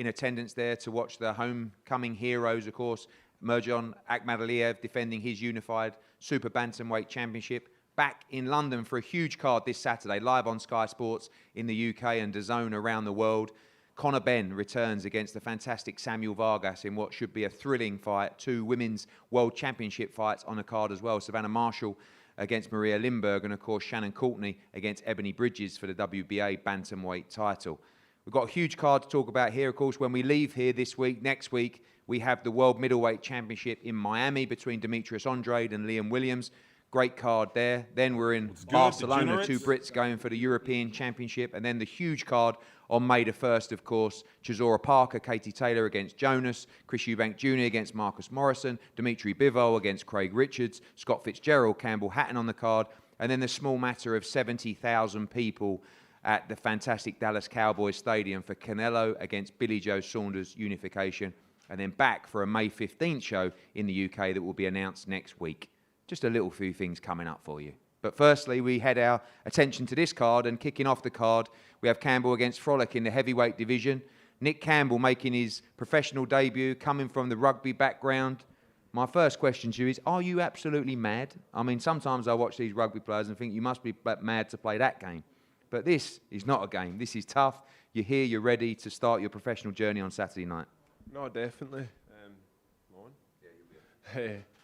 in attendance there to watch the homecoming heroes, of course. Mirjan Akhmadaliev defending his unified Super Bantamweight Championship. Back in London for a huge card this Saturday, live on Sky Sports in the UK and DAZN around the world. Conor Benn returns against the fantastic Samuel Vargas in what should be a thrilling fight. 2 women's world championship fights on the card as well. Savannah Marshall against Maria Lindberg, and of course Shannon Courtenay against Ebanie Bridges for the WBA Bantamweight title. We've got a huge card to talk about here. Of course, when we leave here this week, next week, we have the World Middleweight Championship in Miami between Demetrius Andrade and Liam Williams. Great card there. Then we're in Barcelona, 2 Brits going for the European Championship. And then the huge card on May the 1st, of course, Chisora Parker, Katie Taylor against Jonas, Chris Eubank Jr. against Marcus Morrison, Dimitri Bivol against Craig Richards, Scott Fitzgerald, Campbell Hatton on the card. And then the small matter of 70,000 people at the fantastic Dallas Cowboys Stadium for Canelo against Billy Joe Saunders unification. And then back for a May 15th show in the UK that will be announced next week. Just a little few things coming up for you. But firstly, we head our attention to this card, and kicking off the card, we have Campbell against Frolic in the heavyweight division. Nick Campbell making his professional debut, coming from the rugby background. My first question to you is, are you absolutely mad? I mean, sometimes I watch these rugby players and think you must be mad to play that game. But this is not a game. This is tough. You're here, you're ready to start your professional journey on Saturday night. No, definitely.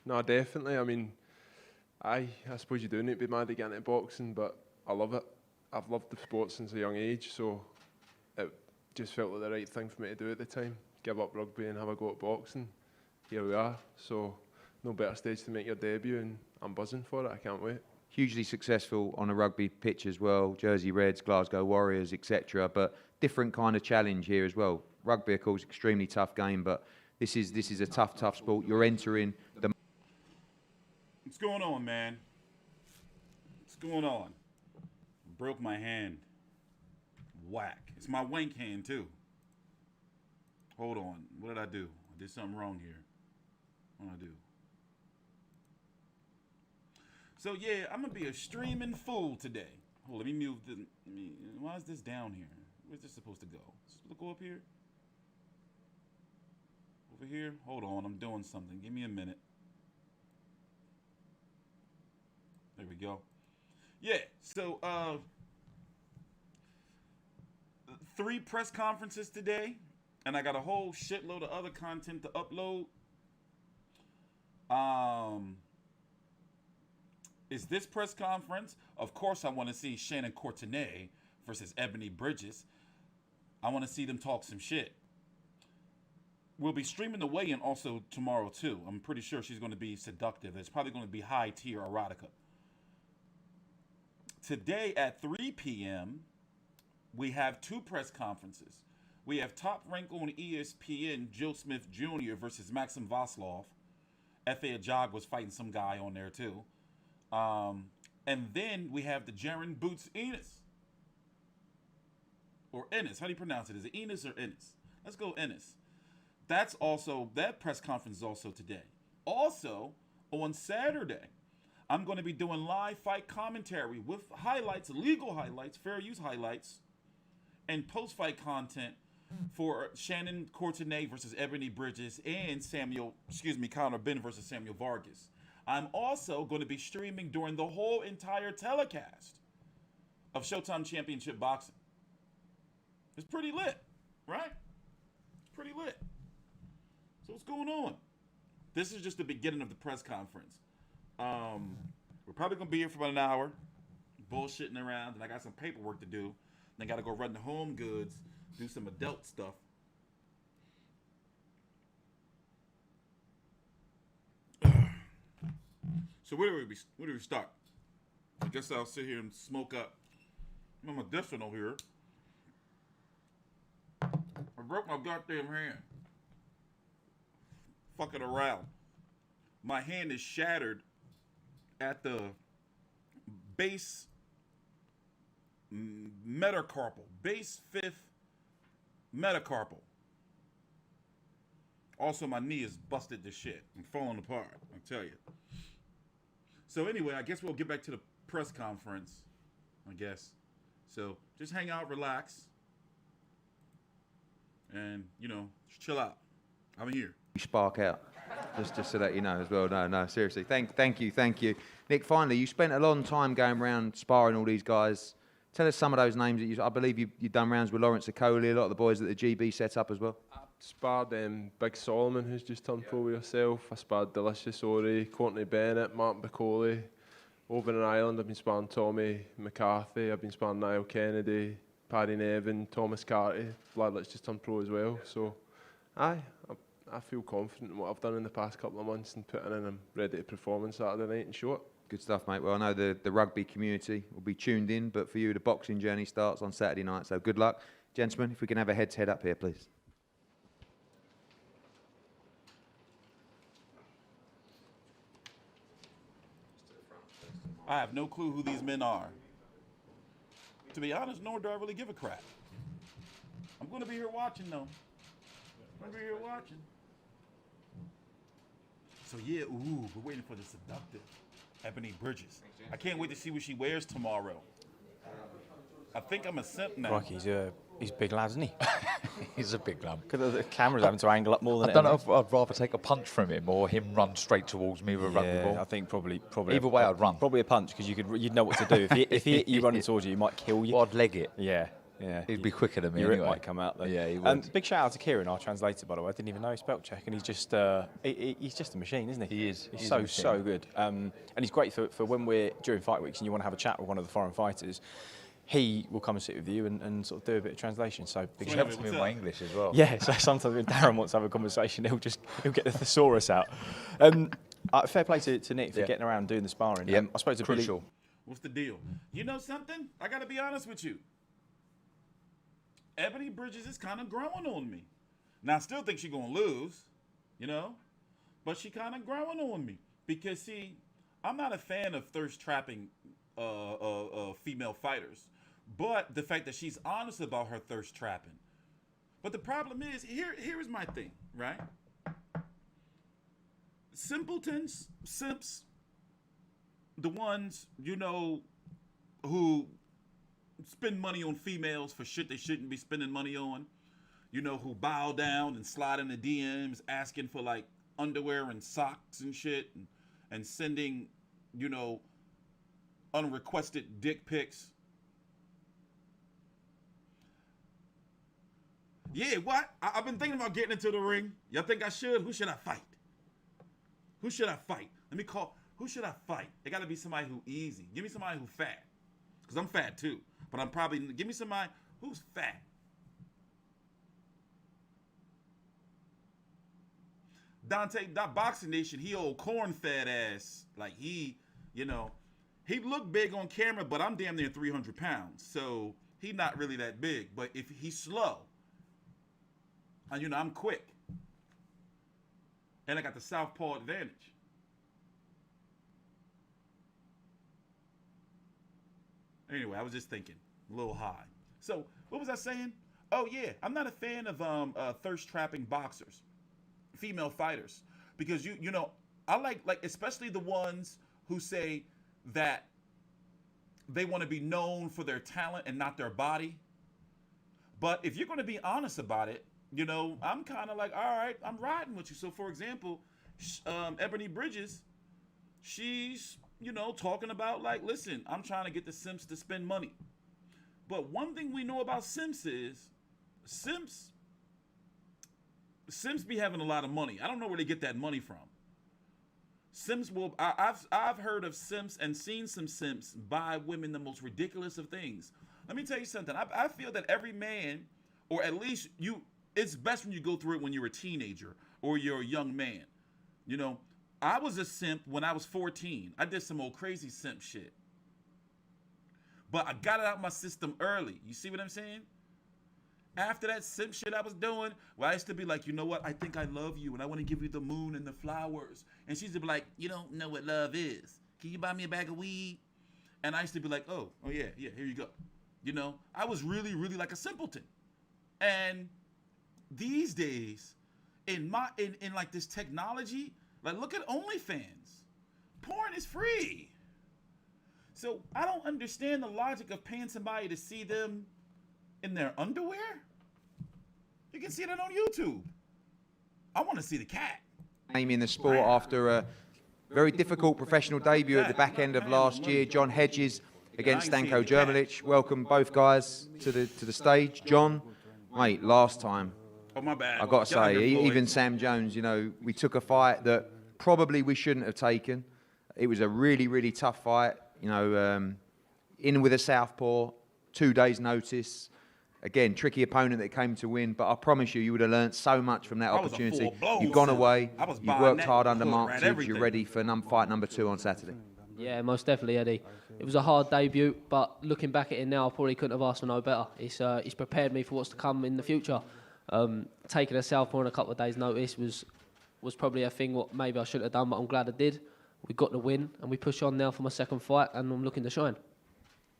No, definitely. I mean, I suppose you do need to be mad to get into boxing, but I love it. I've loved the sport since a young age, so it just felt like the right thing for me to do at the time. Give up rugby and have a go at boxing. Here we are. So no better stage to make your debut, and I'm buzzing for it. I can't wait. Hugely successful on a rugby pitch as well. Jersey Reds, Glasgow Warriors, etc. But different kind of challenge here as well. Rugby, of course, extremely tough game, but this is a tough sport. You're entering the... What's going on, man? What's going on? Broke my hand. Whack. It's my wank hand, too. Hold on. What did I do? I did something wrong here. What did I do? So, yeah, I'm going to be a streaming fool today. Hold on, let me move the... why is this down here? Where's this supposed to go? Is this supposed to go up here? Over here? Hold on, I'm doing something. Give me a minute. There we go. Yeah, so 3 press conferences today, and I got a whole shitload of other content to upload. Is this press conference? Of course I want to see Shannon Courtenay versus Ebanie Bridges. I want to see them talk some shit. We'll be streaming the weigh-in also tomorrow, too. I'm pretty sure she's going to be seductive. It's probably going to be high-tier erotica. Today at 3 p.m., we have 2 press conferences. We have Top Rank on ESPN, Joe Smith Jr. versus Maxim Vaslov. F.A. Ajag was fighting some guy on there, too. And then we have the Jaron Boots Enos. Or Ennis. How do you pronounce it? Is it Enos or Ennis? Let's go Ennis. That press conference is also today. Also, on Saturday, I'm going to be doing live fight commentary with highlights, legal highlights, fair use highlights, and post-fight content for Shannon Courtenay versus Ebanie Bridges and Conor Benn versus Samuel Vargas. I'm also going to be streaming during the whole entire telecast of Showtime Championship Boxing. It's pretty lit, right? It's pretty lit. So what's going on? This is just the beginning of the press conference. We're probably going to be here for about an hour, bullshitting around, and I got some paperwork to do. Then got to go run the home goods, do some adult stuff. So where do we start? I guess I'll sit here and smoke up. I'm medicinal here. I broke my goddamn hand. Fucking around. My hand is shattered at the base metacarpal, base 5th metacarpal. Also, my knee is busted to shit. I'm falling apart, I tell you. So anyway, I guess we'll get back to the press conference, I guess. So just hang out, relax. and just chill out. I'm here. You spark out. Just so that you know as well. No, seriously. Thank you. Nick, finally, you spent a long time going around sparring all these guys. Tell us some of those names that I believe you've done rounds with Lawrence Takeley, a lot of the boys that the GB set up as well. I sparred Big Solomon, who's just turned pro with yourself. I sparred Delicious Ori, Courtenay Bennett, Martin Bacoli. Over in Ireland, I've been sparring Tommy McCarthy, I've been sparring Niall Kennedy, Paddy Nevin, Thomas Carty. Lad that's just turned pro as well. So, I feel confident in what I've done in the past couple of months and putting in. I'm ready to perform on Saturday night and show it. Good stuff, mate. Well, I know the rugby community will be tuned in, but for you, the boxing journey starts on Saturday night. So good luck. Gentlemen, if we can have a head-to-head up here, please. I have no clue who these men are. To be honest, nor do I really give a crap. I'm going to be here watching, though. I'm going to be here watching. So, yeah, we're waiting for the seductive Ebanie Bridges. I can't wait to see what she wears tomorrow. I think I'm a simp now. Crikey, he's a big lad, isn't he? He's a big lad. Because the camera's having to angle up more than I don't know if I'd rather take a punch from him or him run straight towards me with a rugby ball. I think probably. Either way, I'd run. Probably a punch, because you'd know what to do. If he hit you running towards you, he might kill you. Well, I'd leg it. Yeah. He'd be quicker than me Your anyway. rip might come out though. Yeah, he would. Big shout out to Kieran, our translator, by the way. I didn't even know he spelt check, and he's just he's just a machine, isn't he? He is. He's He's so a machine. so good. And he's great for when we're during fight weeks and you want to have a chat with one of the foreign fighters. He will come and sit with you and sort of do a bit of translation. So big He shout out. helps me with my English as well. Yeah, so sometimes when Darren wants to have a conversation, he'll get the thesaurus out. Fair play to Nick for getting around and doing the sparring. Yeah, I suppose crucial. What's the deal? You know something? I got to be honest with you. Ebanie Bridges is kind of growing on me. Now, I still think she's going to lose, but she kind of growing on me. Because, see, I'm not a fan of thirst-trapping female fighters. But the fact that she's honest about her thirst-trapping. But the problem is, here is my thing, right? Simpletons, simps, the ones, who spend money on females for shit they shouldn't be spending money on, who bow down and slide in the DMs asking for like underwear and socks and shit and sending, unrequested dick pics. Yeah, what? I've been thinking about getting into the ring. Y'all think I should? Who should I fight? Who should I fight? Who should I fight? It got to be somebody who easy. Give me somebody who fat. Because I'm fat too. But give me somebody who's fat. That Boxing Nation, he old corn-fed ass. Like he looked big on camera, but I'm damn near 300 pounds. So he not really that big. But if he's slow, and I'm quick. And I got the southpaw advantage. Anyway, I was just thinking, a little high. So, what was I saying? Oh, yeah, I'm not a fan of thirst-trapping boxers, female fighters. Because, I like especially the ones who say that they want to be known for their talent and not their body. But if you're going to be honest about it, I'm kind of like, all right, I'm riding with you. So, for example, Ebanie Bridges, she's, talking about like, listen, I'm trying to get the simps to spend money. But one thing we know about simps is simps be having a lot of money. I don't know where they get that money from. Simps will, I've heard of simps and seen some simps buy women the most ridiculous of things. Let me tell you something. I feel that every man, or at least it's best when you go through it when you're a teenager or you're a young man. I was a simp when I was 14. I did some old crazy simp shit. But I got it out my system early. You see what I'm saying? After that simp shit I was doing, where I used to be like, you know what? I think I love you and I want to give you the moon and the flowers. And she'd be like, you don't know what love is. Can you buy me a bag of weed? And I used to be like, oh yeah, here you go. I was really, really like a simpleton. And these days, in like this technology, like look at OnlyFans. Porn is free. So I don't understand the logic of paying somebody to see them in their underwear. You can see that on YouTube. I want to see the cat. Name in the sport after a very difficult professional debut at the back end of last year. John Hedges against Stanko Jermalic. Welcome both guys to the stage. John, mate, last time, Oh, my bad. I've got to Get out say, here, Floyd. even Sam Jones, you know, we took a fight that probably we shouldn't have taken. It was a really, really tough fight. You know, in with a southpaw, 2 days' notice. Again, tricky opponent that came to win, but I promise you, you would have learned so much from that I was a opportunity. full blow, You've gone son. away, I was you've buying worked that hard under hook, Mark ran Tibbs, you're everything. ready for fight number 2 on Saturday. Yeah, most definitely, Eddie. It was a hard debut, but looking back at it now, I probably couldn't have asked for no better. It's prepared me for what's to come in the future. Taking a southpaw on a couple of days' notice was probably a thing what maybe I shouldn't have done, but I'm glad I did. We got the win, and we push on now for my second fight, and I'm looking to shine.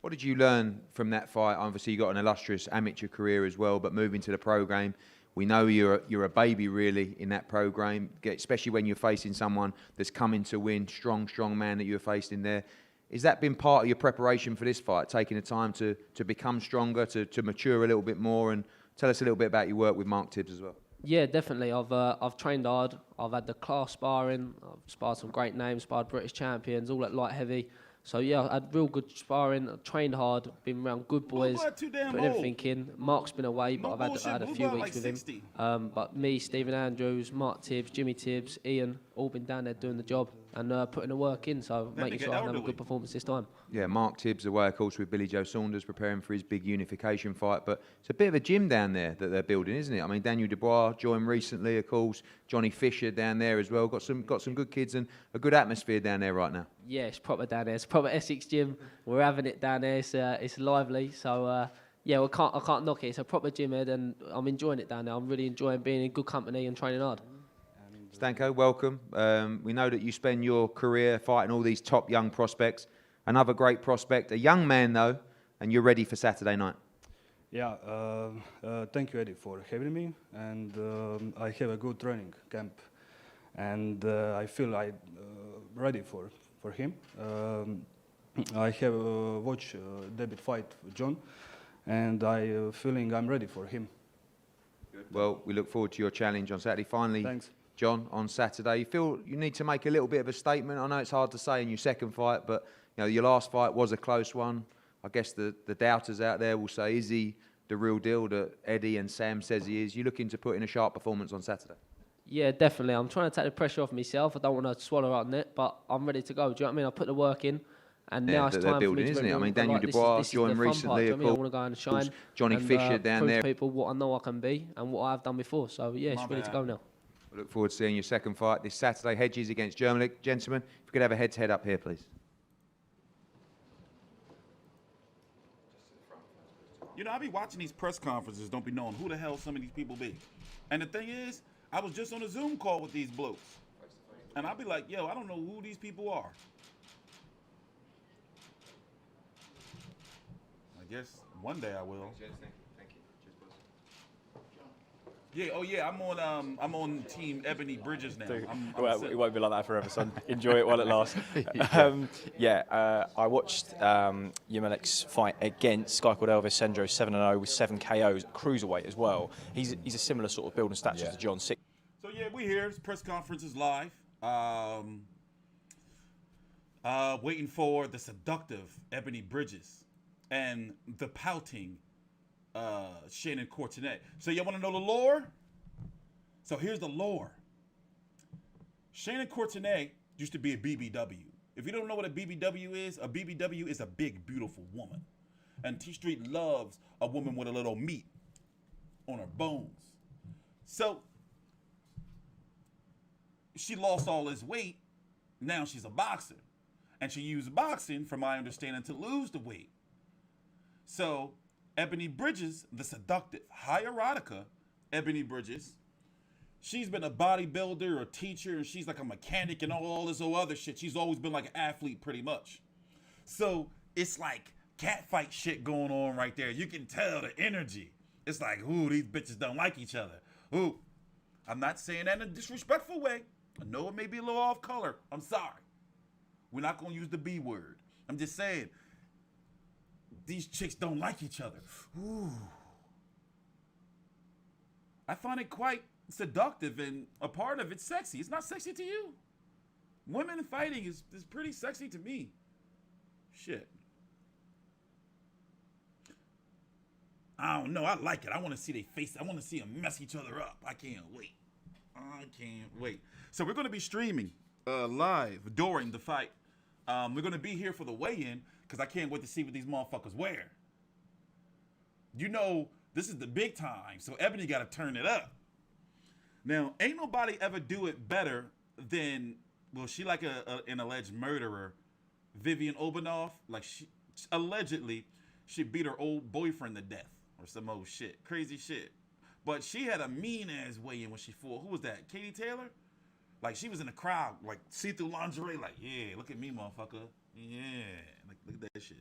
What did you learn from that fight? Obviously, you got an illustrious amateur career as well, but moving to the program, we know you're a baby really in that program, especially when you're facing someone that's coming to win, strong man that you're facing there. Has that been part of your preparation for this fight, taking the time to become stronger, to mature a little bit more? And tell us a little bit about your work with Mark Tibbs as well. Yeah, definitely. I've trained hard. I've had the class sparring. I've sparred some great names, sparred British champions, all at light heavy. So yeah, I had real good sparring. I trained hard, been around good boys, Blue blood too damn putting old. everything in. Mark's been away, but No I bullshit, had a Blue few blood weeks like with 60. him. But me, Stephen Andrews, Mark Tibbs, Jimmy Tibbs, Ian, all been down there doing the job and putting the work in. So That making nigga sure I have a elderly. good performance this time. Yeah, Mark Tibbs away, of course, with Billy Joe Saunders preparing for his big unification fight. But it's a bit of a gym down there that they're building, isn't it? I mean, Daniel Dubois joined recently, of course. Johnny Fisher down there as well. Got some good kids and a good atmosphere down there right now. Yeah, it's proper down there. It's proper Essex gym. We're having it down there. It's lively. So yeah, I can't knock it. It's a proper gym, Ed, and I'm enjoying it down there. I'm really enjoying being in good company and training hard. Stanko, welcome. We know that you spend your career fighting all these top young prospects. Another great prospect, a young man though, and you're ready for Saturday night. Yeah, thank you, Eddie, for having me. And I have a good training camp, and I feel I'm ready for him. I have watched debut fight with John, and I feeling I'm ready for him. Well, we look forward to your challenge on Saturday. Finally, Thanks. John, on Saturday, you feel you need to make a little bit of a statement. I know it's hard to say in your second fight, but you know your last fight was a close one. I guess the doubters out there will say, is he the real deal that Eddie and Sam says he is? You looking to put in a sharp performance on Saturday? Yeah, definitely. I'm trying to take the pressure off myself. I don't want to swallow out on it, but I'm ready to go. Do you know what I mean? I put the work in, and Yeah, now it's that they're time for building, me to isn't it? I really mean, go, Daniel right, this Dubois is joined the fun part, recently, do you know of what I mean? I course. want to go and shine. Johnny and, Fisher down prove there. to people what I know I can be and what I've done before. So yeah, it's My ready to bad. go now. We look forward to seeing your second fight this Saturday. Hedges against Jermalic. Gentlemen, if we could have a head-to-head up here, please. You know, I be watching these press conferences, don't be knowing who the hell some of these people be. And the thing is, I was just on a Zoom call with these blokes. And I'll be like, yo, I don't know who these people are. I guess one day I will. Yeah, oh yeah, I'm on team Ebanie Bridges now. Well, it won't be like that forever, son. Enjoy it while it lasts. I watched Jermalic's fight against Sky called Elvis Sendro, 7-0 with 7 KOs, cruiserweight as well. He's a similar sort of build and stature to John. So yeah, we here. This press conference is live. Waiting for the seductive Ebanie Bridges and the pouting Shannon Courtenay. So y'all want to know the lore? So here's the lore. Shannon Courtenay used to be a BBW. If you don't know what a BBW is a big, beautiful woman. And T Street loves a woman with a little meat on her bones. So she lost all this weight. Now she's a boxer. And she used boxing, from my understanding, to lose the weight. So Ebanie Bridges, the seductive, high erotica Ebanie Bridges, she's been a bodybuilder, a teacher, and she's like a mechanic and all this old other shit. She's always been like an athlete pretty much. So it's like catfight shit going on right there. You can tell the energy. It's like, ooh, these bitches don't like each other. Ooh, I'm not saying that in a disrespectful way. I know it may be a little off color. I'm sorry. We're not going to use the B word. I'm just saying, these chicks don't like each other. Ooh. I find it quite seductive and a part of it sexy. It's not sexy to you? Women fighting is pretty sexy to me. Shit. I don't know. I like it. I want to see their face. I want to see them mess each other up. I can't wait. So we're going to be streaming live during the fight. We're going to be here for the weigh-in because I can't wait to see what these motherfuckers wear. You know, this is the big time, so Ebanie got to turn it up. Now, ain't nobody ever do it better than, well, she like an alleged murderer, Vivian Obanoff. Like, allegedly, she beat her old boyfriend to death or some old shit. Crazy shit. But she had a mean-ass weigh-in when she fought. Who was that? Katie Taylor? Like, she was in the crowd, like, see-through lingerie, like, yeah, look at me, motherfucker. Yeah. Like, look at that shit.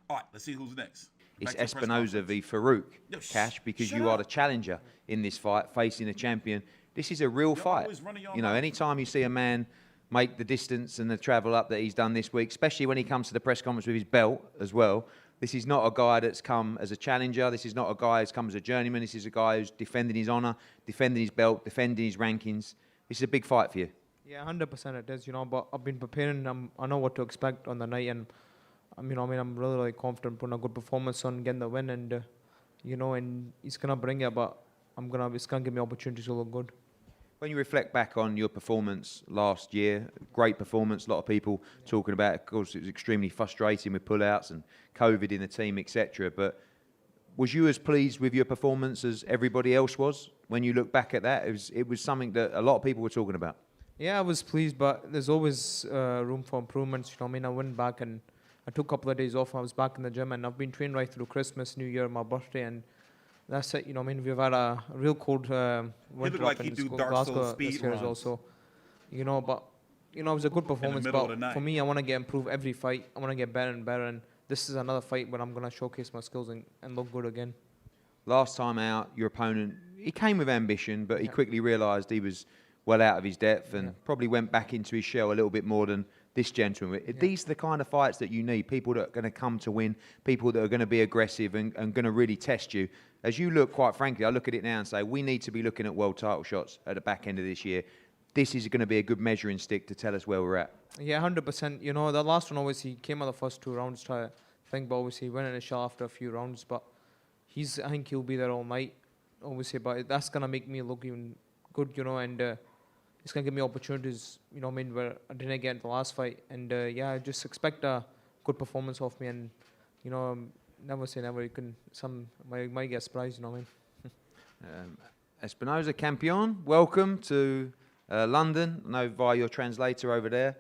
All right, let's see who's next. It's Espinoza v. Farooq, Cash, because you are the challenger in this fight, facing a champion. This is a real fight. You know, anytime you see a man make the distance and the travel up that he's done this week, especially when he comes to the press conference with his belt as well, this is not a guy that's come as a challenger. This is not a guy who's come as a journeyman. This is a guy who's defending his honour, defending his belt, defending his rankings. This is a big fight for you. Yeah, 100% it is, you know, but I've been preparing. I know what to expect on the night, and I'm really confident putting a good performance on, getting the win, and you know, and he's gonna bring it, but it's gonna give me opportunities to look good. When you reflect back on your performance last year, great performance, a lot of people talking about it. Of course, it was extremely frustrating with pullouts and COVID in the team, etc. But was you as pleased with your performance as everybody else was when you look back at that? It was something that a lot of people were talking about. Yeah, I was pleased, but there's always room for improvements. You know, I went back and I took a couple of days off. I was back in the gym, and I've been training right through Christmas, New Year, my birthday, and that's it. You know, we've had a real cold winter up in Glasgow this year also. You know, but you know, it was a good performance. But for me, I want to improve every fight. I want to get better and better, and this is another fight where I'm going to showcase my skills and look good again. Last time out, your opponent, he came with ambition, but he quickly realised he was well out of his depth and probably went back into his shell a little bit more than this gentleman. These are the kind of fights that you need, people that are going to come to win, people that are going to be aggressive and going to really test you. As you look, quite frankly, I look at it now and say, we need to be looking at world title shots at the back end of this year. This is going to be a good measuring stick to tell us where we're at. Yeah, 100%. You know, the last one, obviously, he came out the first 2 rounds, try to think, but obviously he went in a shell after a few rounds, but I think he'll be there all night, obviously, but that's going to make me look even good, you know, and it's going to give me opportunities, you know, where I didn't get in the last fight. And yeah, I just expect a good performance of me. And, you know, never say never. Might get surprised, you know what I mean? Espinoza Campion, welcome to London. I know via your translator over there.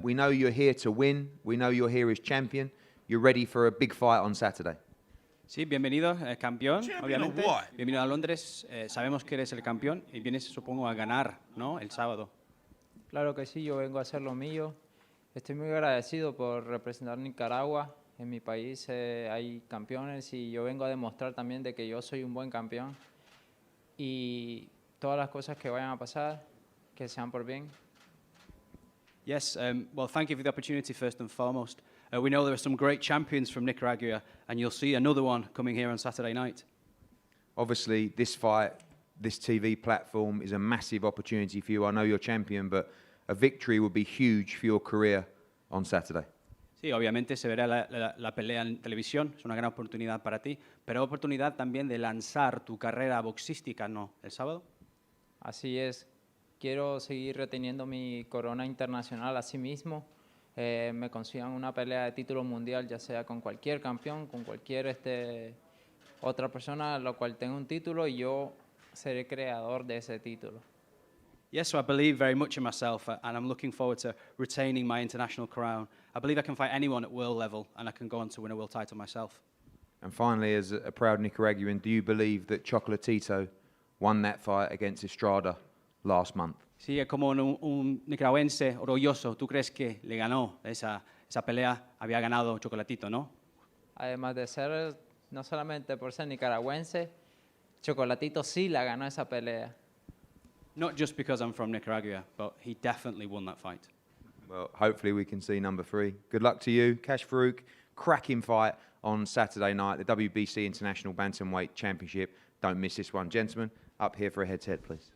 We know you're here to win. We know you're here as champion. You're ready for a big fight on Saturday. Sí, bienvenido, campeón, Champion obviamente. of what? Bienvenido a Londres. Sabemos que eres el campeón y vienes, supongo, a ganar, ¿no? El sábado. Claro que sí, yo vengo a hacer lo mío. Estoy muy agradecido por representar Nicaragua. En mi país hay campeones y yo vengo a demostrar también de que yo soy un buen campeón. Y todas las cosas que vayan a pasar, que sean por bien. Yes, well, thank you for the opportunity, first and foremost. We know there are some great champions from Nicaragua, and you'll see another one coming here on Saturday night. Obviously, this fight, this TV platform is a massive opportunity for you. I know you're champion, but a victory would be huge for your career on Saturday. Sí, obviamente se verá la pelea en televisión, es una gran oportunidad para ti, pero oportunidad también de lanzar tu carrera boxística, ¿no? El sábado. Así es. Quiero seguir reteniendo mi corona internacional así mismo. Me consigan una pelea de título mundial, ya sea con cualquier campeón, con cualquier otra persona, la cual tenga un título, y yo seré creador de ese título. Yes, so I believe very much in myself, and I'm looking forward to retaining my international crown. I believe I can fight anyone at world level, and I can go on to win a world title myself. And finally, as a proud Nicaraguan, do you believe that Chocolatito won that fight against Estrada last month? Sí, como un nicaragüense orgulloso, ¿tú crees que le ganó esa pelea? Había ganado Chocolatito, ¿no? Además de ser, no solamente por ser nicaragüense, Chocolatito sí la ganó esa pelea. Not just because I'm from Nicaragua, but he definitely won that fight. Well, hopefully we can see number 3. Good luck to you, Kash Farooq. Cracking fight on Saturday night, the WBC International Bantamweight Championship. Don't miss this one. Gentlemen, up here for a head-to-head, please.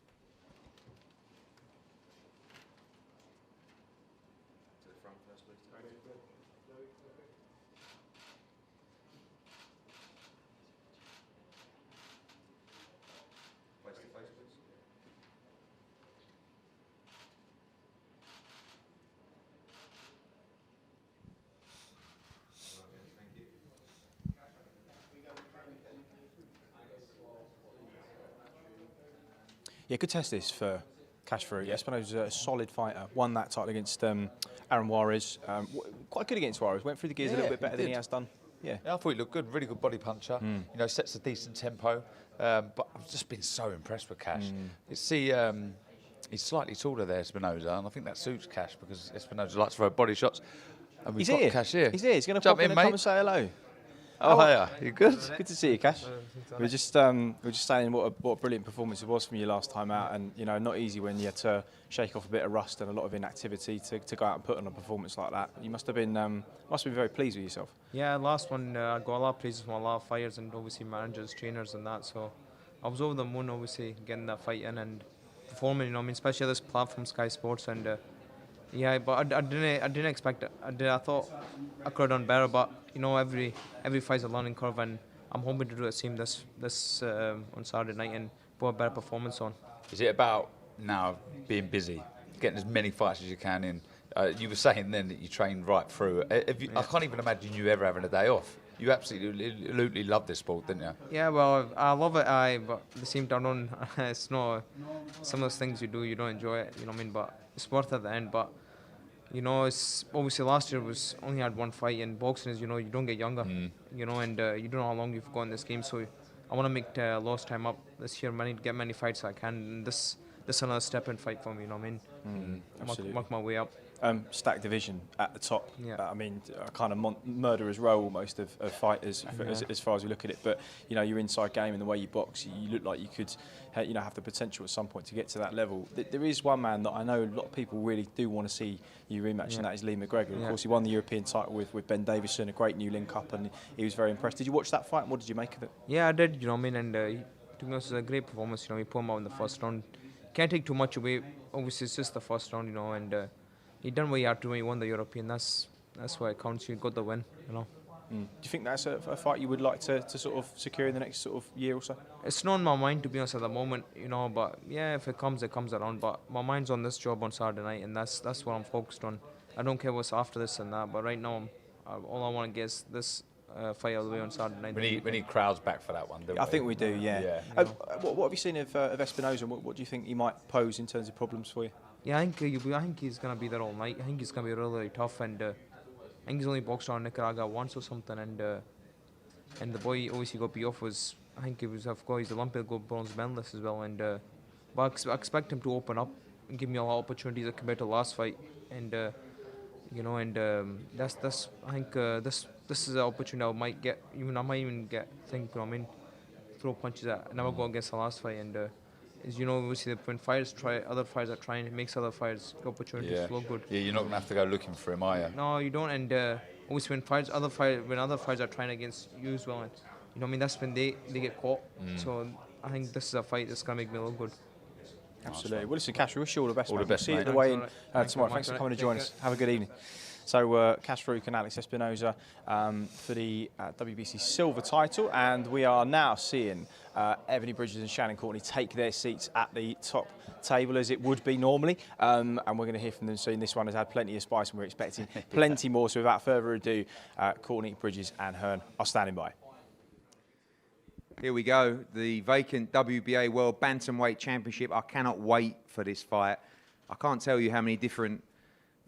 Yeah, good test this for Cash Farooq. Espinoza was a solid fighter. Won that title against Aaron Juarez. Quite good against Juarez. Went through the gears a little bit better than he has done. Yeah, I thought he looked good. Really good body puncher. You know, sets a decent tempo. But I've just been so impressed with Cash. He's slightly taller there, Espinoza, and I think that suits Cash because Espinoza likes to throw body shots. And we've got Cash here. He's here. He's going to jump pop in in, and mate. come and say hello. Oh, hiya. You good? Good to see you, Cash. We were just saying what a brilliant performance it was from you last time out, and you know, not easy when you had to shake off a bit of rust and a lot of inactivity to go out and put on a performance like that. You must have been very pleased with yourself. Yeah, last one I got a lot of praises from a lot of fighters and obviously managers, trainers, and that. So I was over the moon, obviously getting that fight in and performing. You know, I mean, especially this platform, Sky Sports, and yeah, but I didn't expect it. I thought I could have done better, but you know, every fight's a learning curve, and I'm hoping to do the same this on Saturday night and put a better performance on. Is it about now being busy, getting as many fights as you can in? You were saying then that you trained right through. I can't even imagine you ever having a day off. You absolutely love this sport, didn't you? Yeah, well, I love it, but at the same time, it's not some of those things you do, you don't enjoy it, you know what I mean? But it's worth it at the end. But you know, it's obviously last year was only had one fight, and boxing is, you know, you don't get younger, you know, and you don't know how long you've got in this game. So I want to make lost time up this year, get many fights I can. And this is another stepping fight for me, you know what I mean? Absolutely. Work my way up. Stacked division at the top. Yeah. I mean, a kind of murderer's row almost of fighters as far as we look at it. But you know, your inside game and the way you box, you look like you could, you know, have the potential at some point to get to that level. There is one man that I know a lot of people really do want to see you rematch, and that is Lee McGregor. Of course, he won the European title with Ben Davison, a great new link-up, and he was very impressed. Did you watch that fight, and what did you make of it? Yeah, I did, you know what I mean, and to be honest, it was a great performance. You know, we put him out in the first round. Can't take too much away. Obviously, it's just the first round, you know, and he done what he had to when he won the European. That's why it counts. You got the win, you know. Do you think that's a fight you would like to sort of secure in the next sort of year or so? It's not in my mind, to be honest, at the moment, you know. But yeah, if it comes around. But my mind's on this job on Saturday night, and that's what I'm focused on. I don't care what's after this and that. But right now, all I want to get is this fight out of the way on Saturday night. We need crowds back for that one, don't we? I think we do, yeah. What have you seen of Espinoza, and what do you think he might pose in terms of problems for you? Yeah, I think he's gonna be there all night. I think he's gonna be really tough, and I think he's only boxed around Nicaragua once or something, and the boy obviously got beat off was, I think he was, of course, he's Olympic gold bronze medalist as well, and but I expect him to open up and give me a lot of opportunities compared to the last fight, and you know, and that's I think this is an opportunity I might get. I might even think, you know what I mean, throw punches that I never go against the last fight, and as you know, obviously when fighters try, other fighters are trying, it makes other fighters get opportunities to look good. Yeah, you're not gonna have to go looking for him, are you? No, you don't, and obviously when other fighters are trying against you as well, and, you know what I mean, that's when they get caught. So I think this is a fight that's gonna make me look good. Absolutely. Well, listen, Cash, we wish you all the best. All the best, See you mate. at the weigh-in Thanks tomorrow. very Thanks for much. coming to Take join care. us. Have a good evening. So, Cash Farooq and Alex Espinoza for the WBC silver title, and we are now seeing Ebanie Bridges and Shannon Courtenay take their seats at the top table as it would be normally, and we're going to hear from them soon. This one has had plenty of spice, and we're expecting plenty more. So, without further ado, Courtenay, Bridges, and Hearn are standing by. Here we go, the vacant WBA World Bantamweight Championship. I cannot wait for this fight. I can't tell you how many different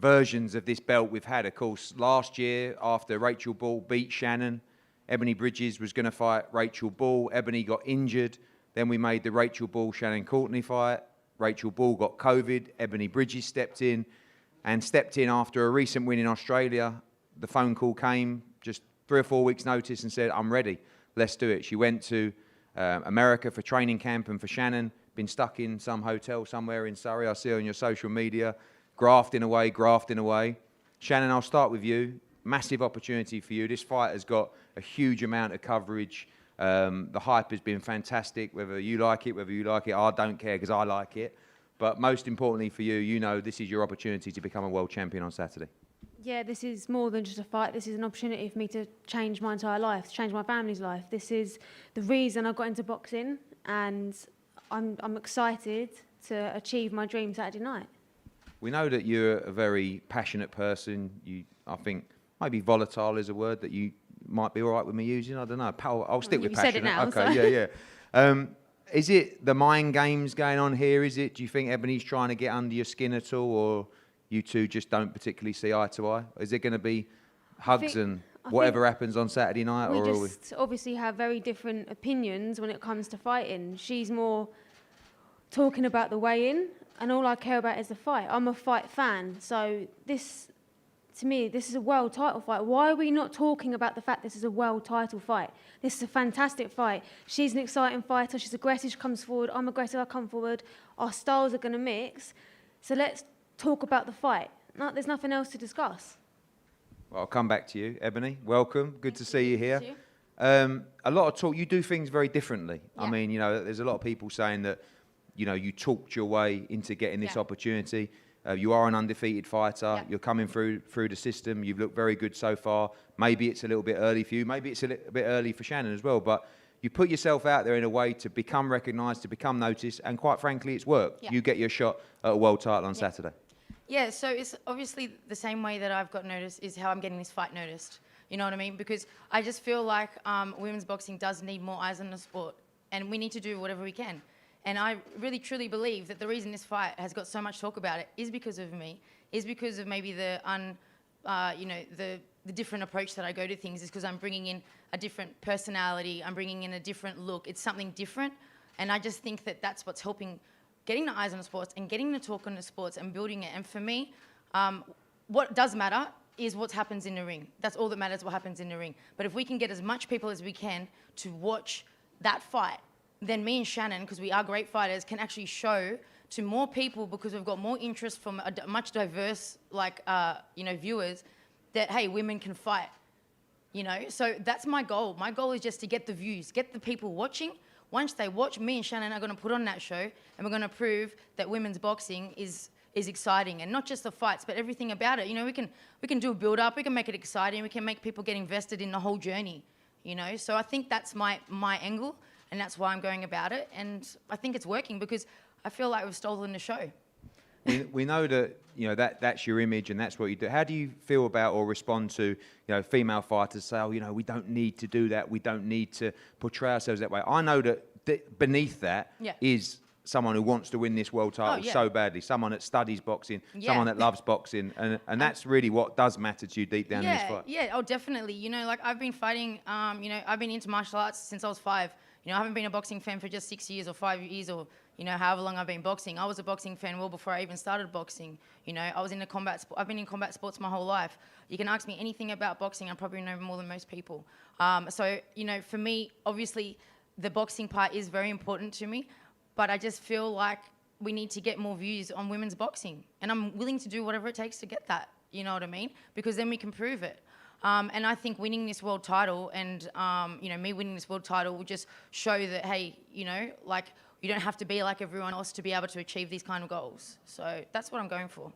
versions of this belt we've had. Of course, last year, after Rachel Ball beat Shannon, Ebanie Bridges was going to fight Rachel Ball. Ebanie got injured. Then we made the Rachel Ball-Shannon Courtenay fight. Rachel Ball got COVID. Ebanie Bridges stepped in after a recent win in Australia. The phone call came just 3 or 4 weeks' notice and said, I'm ready. Let's do it. She went to America for training camp, and for Shannon, been stuck in some hotel somewhere in Surrey. I see on your social media, grafting away. Shannon, I'll start with you. Massive opportunity for you. This fight has got a huge amount of coverage The hype has been fantastic, whether you like it, I don't care because I like it. But most importantly for you, you know this is your opportunity to become a world champion on Saturday. Yeah, this is more than just a fight. This is an opportunity for me to change my entire life, to change my family's life. This is the reason I got into boxing, and I'm excited to achieve my dream Saturday night. We know that you're a very passionate person. I think maybe volatile is a word that you might be all right with me using. I don't know. I'll stick with passionate. Said it now, okay, so. yeah. Is it the mind games going on here? Is it? Do you think Ebanie's trying to get under your skin at all, or you two just don't particularly see eye to eye? Is it going to be hugs and whatever happens on Saturday night? We just obviously have very different opinions when it comes to fighting. She's more talking about the weigh-in, and all I care about is the fight. I'm a fight fan, so this, to me, this is a world title fight. Why are we not talking about the fact this is a world title fight? This is a fantastic fight. She's an exciting fighter. She's aggressive. She comes forward. I'm aggressive. I come forward. Our styles are going to mix. So let's talk about the fight. No, there's nothing else to discuss. Well, I'll come back to you, Ebanie. Welcome. Good to see you here. You. A lot of talk. You do things very differently. Yeah. I mean, you know, there's a lot of people saying that, you know, you talked your way into getting this opportunity. You are an undefeated fighter. Yeah. You're coming through the system. You've looked very good so far. Maybe it's a little bit early for you. Maybe it's a little bit early for Shannon as well. But you put yourself out there in a way to become recognised, to become noticed, and quite frankly, it's worked. Yeah. You get your shot at a world title on Saturday. Yeah, so it's obviously the same way that I've got noticed is how I'm getting this fight noticed. You know what I mean? Because I just feel like women's boxing does need more eyes on the sport, and we need to do whatever we can. And I really, truly believe that the reason this fight has got so much talk about it is because of me, is because of maybe the different approach that I go to things, is because I'm bringing in a different personality, I'm bringing in a different look. It's something different, and I just think that that's what's helping getting the eyes on the sports and getting the talk on the sports and building it. And for me, what does matter is what happens in the ring. That's all that matters, what happens in the ring. But if we can get as much people as we can to watch that fight, then me and Shannon, because we are great fighters, can actually show to more people, because we've got more interest from a much diverse, viewers, that, hey, women can fight, you know? So that's my goal. My goal is just to get the views, get the people watching. Once they watch, me and Shannon are going to put on that show, and we're going to prove that women's boxing is exciting, and not just the fights, but everything about it. You know, we can do a build-up, we can make it exciting, we can make people get invested in the whole journey, you know? So I think that's my angle, and that's why I'm going about it, and I think it's working because I feel like we've stolen the show. We know that, you know, that's your image and that's what you do. How do you feel about or respond to, you know, female fighters say, oh, you know, we don't need to do that, we don't need to portray ourselves that way? I know that beneath that is someone who wants to win this world title so badly, someone that studies boxing, someone that loves boxing, and that's really what does matter to you deep down in this fight. Yeah, oh, definitely. You know, like I've been fighting, I've been into martial arts since I was 5. You know, I haven't been a boxing fan for just 6 years or 5 years or, you know, however long I've been boxing. I was a boxing fan well before I even started boxing. You know, I've been in combat sports my whole life. You can ask me anything about boxing, I probably know more than most people. So, you know, for me, obviously, the boxing part is very important to me, but I just feel like we need to get more views on women's boxing. And I'm willing to do whatever it takes to get that, you know what I mean? Because then we can prove it. And I think winning this world title and, me winning this world title will just show that, hey, you know, like, you don't have to be like everyone else to be able to achieve these kind of goals. So that's what I'm going for.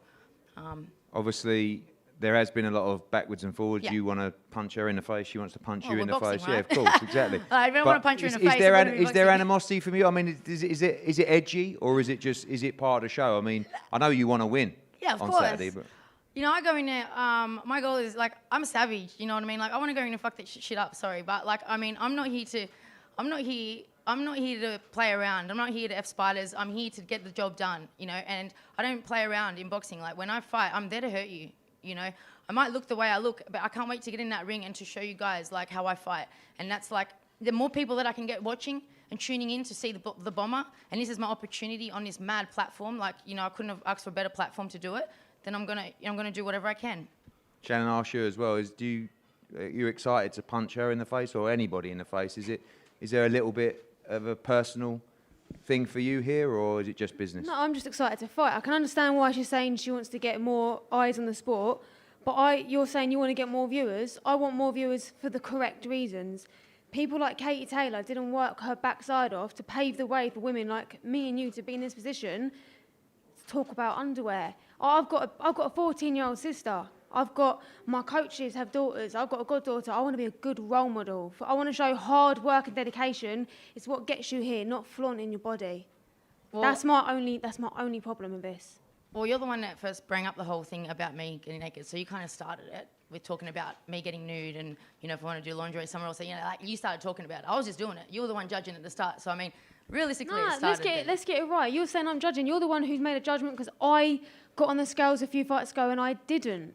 Obviously, there has been a lot of backwards and forwards. Yeah. You want to punch her in the face, she wants to punch you we're in the boxing, face. right? Yeah, of course, exactly. I don't want to punch her in the face. Is there animosity from you? I mean, is it edgy, or is it part of the show? I mean, I know you want to win on Saturday, but... You know, I go in there, my goal is, like, I'm a savage, you know what I mean? Like, I want to go in and fuck that shit up, sorry. But, like, I mean, I'm not here to play around. I'm not here to F spiders. I'm here to get the job done, you know? And I don't play around in boxing. Like, when I fight, I'm there to hurt you, you know? I might look the way I look, but I can't wait to get in that ring and to show you guys, like, how I fight. And that's, like, the more people that I can get watching and tuning in to see the bomber, and this is my opportunity on this mad platform, like, you know, I couldn't have asked for a better platform to do it, then I'm gonna do whatever I can. Shannon, asked you as well, are you excited to punch her in the face or anybody in the face? Is there a little bit of a personal thing for you here, or is it just business? No, I'm just excited to fight. I can understand why she's saying she wants to get more eyes on the sport, but you're saying you want to get more viewers. I want more viewers for the correct reasons. people like Katie Taylor didn't work her backside off to pave the way for women like me and you to be in this position to talk about underwear. I've got a 14-year-old sister. My coaches have daughters. I've got a goddaughter. I want to be a good role model. I want to show hard work and dedication. It's what gets you here, not flaunting your body. Well, That's my only problem with this. Well, you're the one that first brought up the whole thing about me getting naked, so you kind of started it with talking about me getting nude and, you know, if I want to do laundry somewhere else, you know, like you started talking about it. I was just doing it. You were the one judging at the start. So, I mean, realistically, it started. Let's get it right. You're saying I'm judging. You're the one who's made a judgment because I got on the scales a few fights ago and I didn't.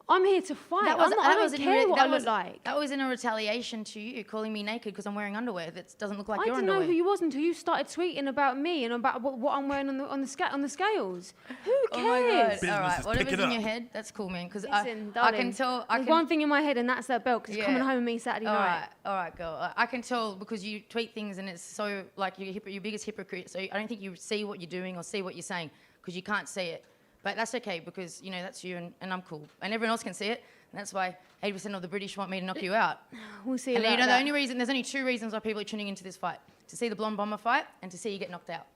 I'm here to fight. I don't care what I look like. That was in a retaliation to you calling me naked because I'm wearing underwear that doesn't look like your underwear. I didn't know who you was until you started tweeting about me and about what I'm wearing on the scales. Who cares? Oh my God. All right, whatever's in your head, that's cool, man. Because I can tell. There's one thing in my head, and that's that belt. Because it's coming home with me Saturday night. All right, girl. I can tell because you tweet things, and it's so like you're your biggest hypocrite. So I don't think you see what you're doing or see what you're saying because you can't see it. But that's okay because, you know, that's you and I'm cool. And everyone else can see it. And that's why 80% of the British want me to knock you out. We'll see and about you know, that. there's only two reasons why people are tuning into this fight. To see the Blonde Bomber fight and to see you get knocked out.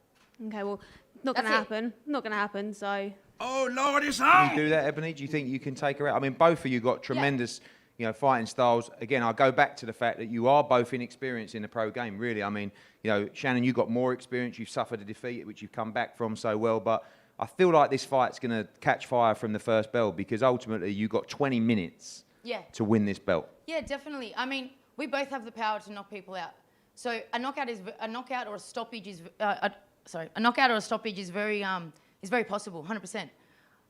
Okay, well, not going to happen. Not going to happen, so... Oh, Lord, it's on! Can you do that, Ebanie? Do you think you can take her out? I mean, both of you got tremendous, you know, fighting styles. Again, I'll go back to the fact that you are both inexperienced in the pro game, really. I mean, you know, Shannon, you've got more experience. You've suffered a defeat, which you've come back from so well, but... I feel like this fight's going to catch fire from the first bell because ultimately you got 20 minutes to win this belt. Yeah, definitely. I mean, we both have the power to knock people out. So a knockout or a stoppage is very possible, 100%.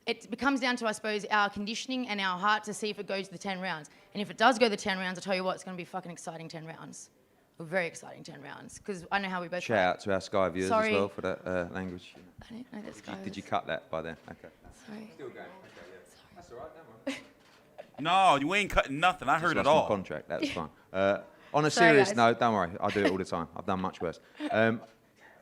It comes down to, I suppose, our conditioning and our heart to see if it goes the 10 rounds. And if it does go the 10 rounds, I tell you what, it's going to be fucking exciting 10 rounds. Very exciting 10 rounds because I know how we both Shout out to our Sky viewers as well for that language. I didn't know that Sky Did you cut that by then? Okay. Sorry. Still going. Okay, yeah. That's all right, don't worry. No, you ain't cutting nothing. I heard it all. My contract. That's fine. On a serious note, don't worry. I do it all the time. I've done much worse.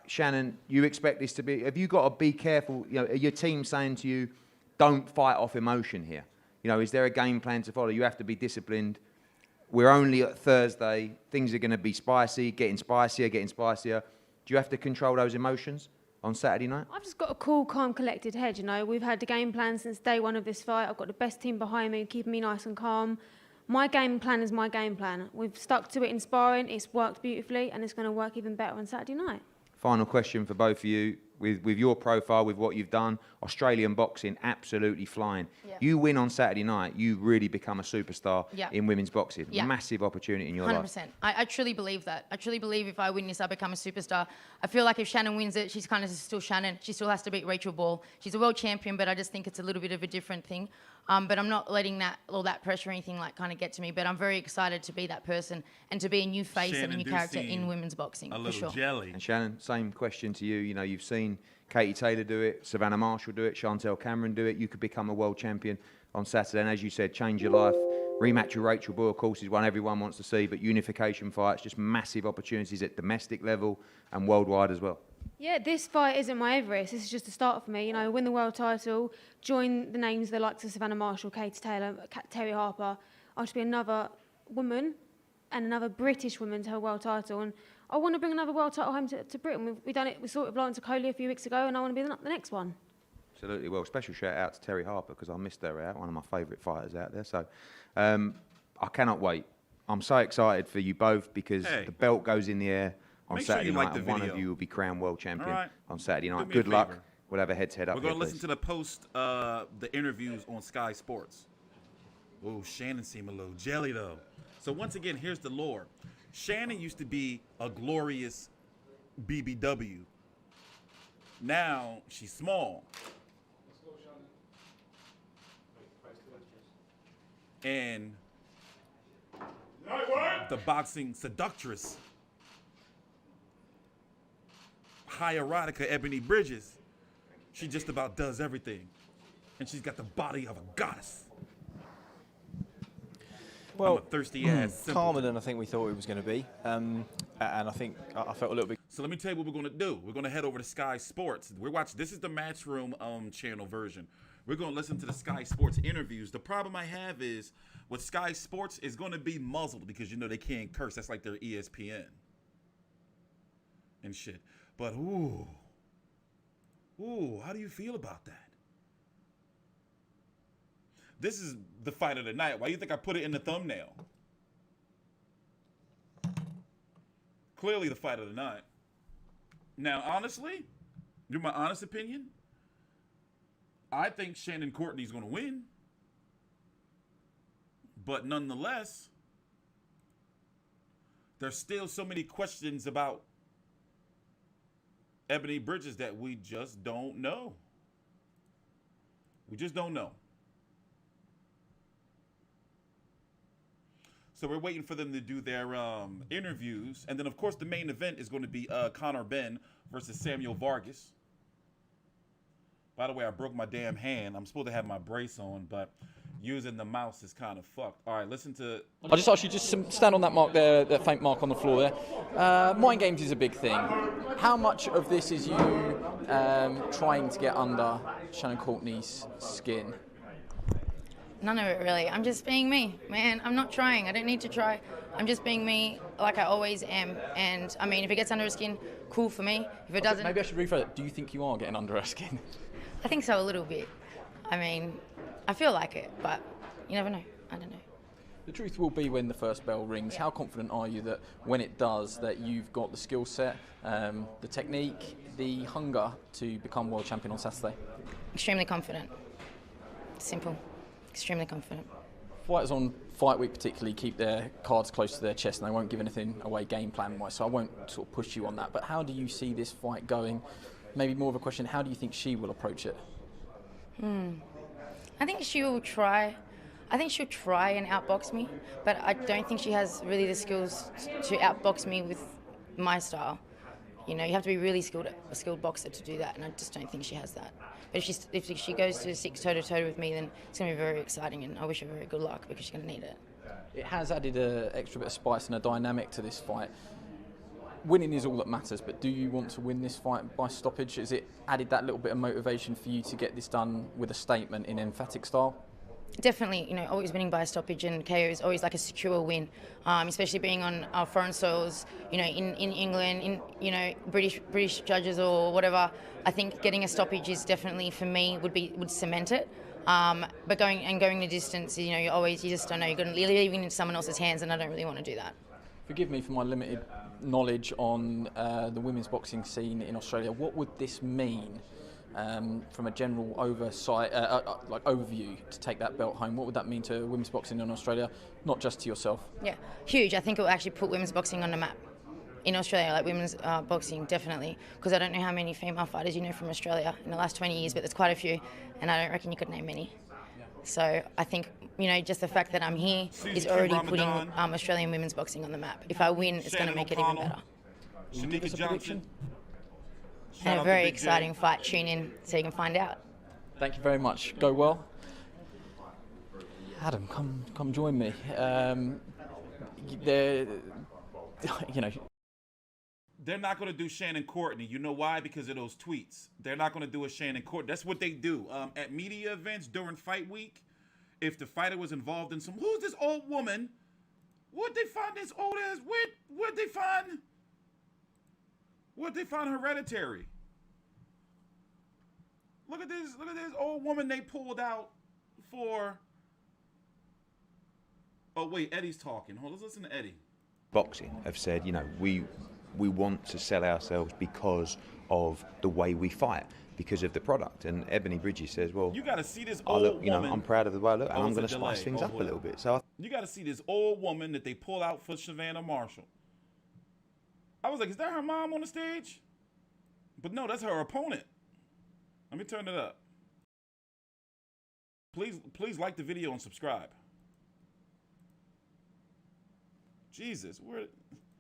Shannon, you expect this to be... Have you got to be careful? You know, are your team saying to you, don't fight off emotion here? You know, is there a game plan to follow? You have to be disciplined. We're only at Thursday. Things are going to be spicy, getting spicier. Do you have to control those emotions on Saturday night? I've just got a cool, calm, collected head, you know. We've had the game plan since day one of this fight. I've got the best team behind me, keeping me nice and calm. My game plan is my game plan. We've stuck to it in sparring. It's worked beautifully, and it's going to work even better on Saturday night. Final question for both of you. With your profile, with what you've done, Australian boxing absolutely flying. Yeah. You win on Saturday night, you really become a superstar in women's boxing. Yeah. Massive opportunity in your 100%. life. I truly believe that. I truly believe if I win this, I become a superstar. I feel like if Shannon wins it, she's kind of still Shannon. She still has to beat Rachel Ball. She's a world champion, but I just think it's a little bit of a different thing. But I'm not letting all that pressure or anything like kind of get to me. But I'm very excited to be that person and to be a new face and a new character in women's boxing. A little jelly. And Shannon, same question to you. You know, you've seen Katie Taylor do it, Savannah Marshall do it, Chantel Cameron do it. You could become a world champion on Saturday. And as you said, change your life. Rematch with Rachel Ball, of course, is one everyone wants to see. But unification fights, just massive opportunities at domestic level and worldwide as well. Yeah, this fight isn't my Everest. This is just a start for me. You know, win the world title, join the names the likes of Savannah Marshall, Katie Taylor, Terry Harper. I'll just be another woman and another British woman to her world title. And I want to bring another world title home to Britain. We've done it. We saw it with Lauren Takeley a few weeks ago, and I want to be the next one. Absolutely. Well, special shout out to Terry Harper because I missed her out, one of my favourite fighters out there. So I cannot wait. I'm so excited for you both because the belt goes in the air on Saturday night, and one of you will be crowned world champion on Saturday night. Good luck. We'll have a head-to-head up. We're going to listen to the the interviews on Sky Sports. Oh, Shannon seemed a little jelly, though. So once again, here's the lore. Shannon used to be a glorious BBW. Now she's small. And the boxing seductress, high erotica Ebanie Bridges, she just about does everything. And she's got the body of a goddess. Well, I'm a thirsty ass. Calmer than I think we thought it was going to be. And I think I felt a little bit... So let me tell you what we're going to do. We're going to head over to Sky Sports. We're watching. This is the Matchroom channel version. We're going to listen to the Sky Sports interviews. The problem I have is with Sky Sports is going to be muzzled because, you know, they can't curse. That's like their ESPN and shit. But, ooh, how do you feel about that? This is the fight of the night. Why do you think I put it in the thumbnail? Clearly the fight of the night. Now, honestly, in my honest opinion, I think Shannon Courtenay's going to win. But nonetheless, there's still so many questions about Ebanie Bridges that we just don't know. We just don't know. So we're waiting for them to do their interviews. And then, of course, the main event is going to be Conor Benn versus Samuel Vargas. By the way, I broke my damn hand. I'm supposed to have my brace on, but using the mouse is kind of fucked. All right, listen to... I'll just ask you, just stand on that mark there, that faint mark on the floor there. Mind games is a big thing. How much of this is you trying to get under Shannon Courtenay's skin? None of it, really. I'm just being me, man. I'm not trying. I don't need to try. I'm just being me like I always am. And, I mean, if it gets under her skin, cool for me. If it doesn't... Maybe I should rephrase it. Do you think you are getting under her skin? I think so, a little bit. I mean, I feel like it, but you never know. I don't know. The truth will be when the first bell rings. How confident are you that when it does, that you've got the skill set, the technique, the hunger to become world champion on Saturday? Extremely confident. Simple. Extremely confident. Fighters on fight week particularly keep their cards close to their chest and they won't give anything away game plan wise, so I won't sort of push you on that. But how do you see this fight going? Maybe more of a question, how do you think she will approach it? I think she will try. I think she'll try and outbox me, but I don't think she has really the skills to outbox me with my style. You know, you have to be really a skilled boxer to do that, and I just don't think she has that. But if she goes to stick toe-to-toe with me, then it's going to be very exciting, and I wish her very good luck because she's going to need it. It has added an extra bit of spice and a dynamic to this fight. Winning is all that matters, but do you want to win this fight by stoppage? Has it added that little bit of motivation for you to get this done with a statement in emphatic style? Definitely, you know, always winning by a stoppage and KO is always like a secure win, especially being on our foreign soils, you know, in England, in, you know, British judges or whatever. I think getting a stoppage is definitely, for me, would cement it. But going the distance, you know, you just don't know. You're leaving it in someone else's hands, and I don't really want to do that. Forgive me for my limited knowledge on the women's boxing scene in Australia. What would this mean from a general oversight, like overview, to take that belt home? What would that mean to women's boxing in Australia, not just to yourself? Yeah, huge. I think it will actually put women's boxing on the map in Australia, like women's boxing, definitely. Because I don't know how many female fighters you know from Australia in the last 20 years, but there's quite a few, and I don't reckon you could name many. So I think, you know, just the fact that I'm here is already putting Australian women's boxing on the map. If I win, it's going to make it even better. Shanika Johnson. And a very exciting fight. Tune in so you can find out. Thank you very much. Go well. Adam, come join me. You know. They're not going to do Shannon Courtenay. You know why? Because of those tweets. They're not going to do a Shannon Courtenay. That's what they do. At media events during fight week, if the fighter was involved in who's this old woman? What'd they find this old ass? What'd they find Hereditary? Look at this old woman they pulled out for... Oh, wait, Eddie's talking. Hold on, let's listen to Eddie. Boxing have said, you know, we want to sell ourselves because of the way we fight, because of the product. And Ebanie Bridges says, well, you got to see this old woman. You know, I'm proud of the way I look, and I'm going to spice things up a little bit. So you got to see this old woman that they pull out for Savannah Marshall. I was like, is that her mom on the stage? But no, that's her opponent. Let me turn it up. Please like the video and subscribe. Jesus,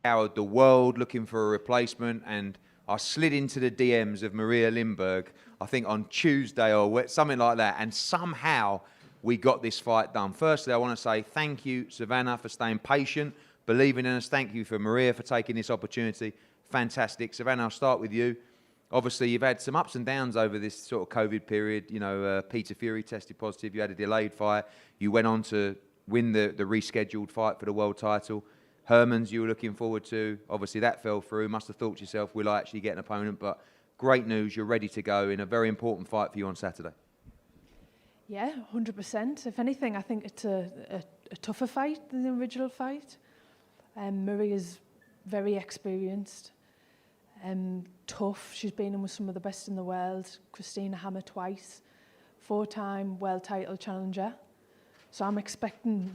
Howard the world looking for a replacement, and I slid into the DMs of Maria Lindberg, I think on Tuesday or something like that, and somehow we got this fight done. Firstly, I want to say thank you, Savannah, for staying patient, believing in us. Thank you for Maria for taking this opportunity. Fantastic. Savannah, I'll start with you. Obviously, you've had some ups and downs over this sort of COVID period. You know, Peter Fury tested positive. You had a delayed fight. You went on to win the rescheduled fight for the world title. Hermans, you were looking forward to. Obviously, that fell through. Must have thought to yourself, will I actually get an opponent? But great news, you're ready to go in a very important fight for you on Saturday. Yeah, 100%. If anything, I think it's a tougher fight than the original fight. Maria's very experienced. Tough. She's been in with some of the best in the world. Christina Hammer twice, 4-time world title challenger. So I'm expecting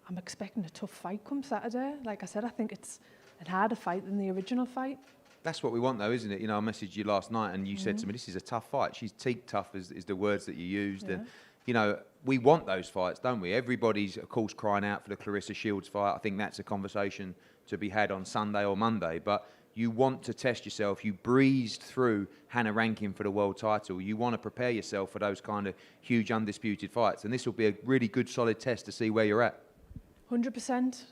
a tough fight come Saturday. Like I said, I think it's a harder fight than the original fight. That's what we want, though, isn't it? You know, I messaged you last night, and you said to me, "This is a tough fight." She's teak tough, is the words that you used, and you know, we want those fights, don't we? Everybody's, of course, crying out for the Clarissa Shields fight. I think that's a conversation to be had on Sunday or Monday, but you want to test yourself. You breezed through Hannah Rankin for the world title. You want to prepare yourself for those kind of huge undisputed fights, and this will be a really good, solid test to see where you're at. 100%.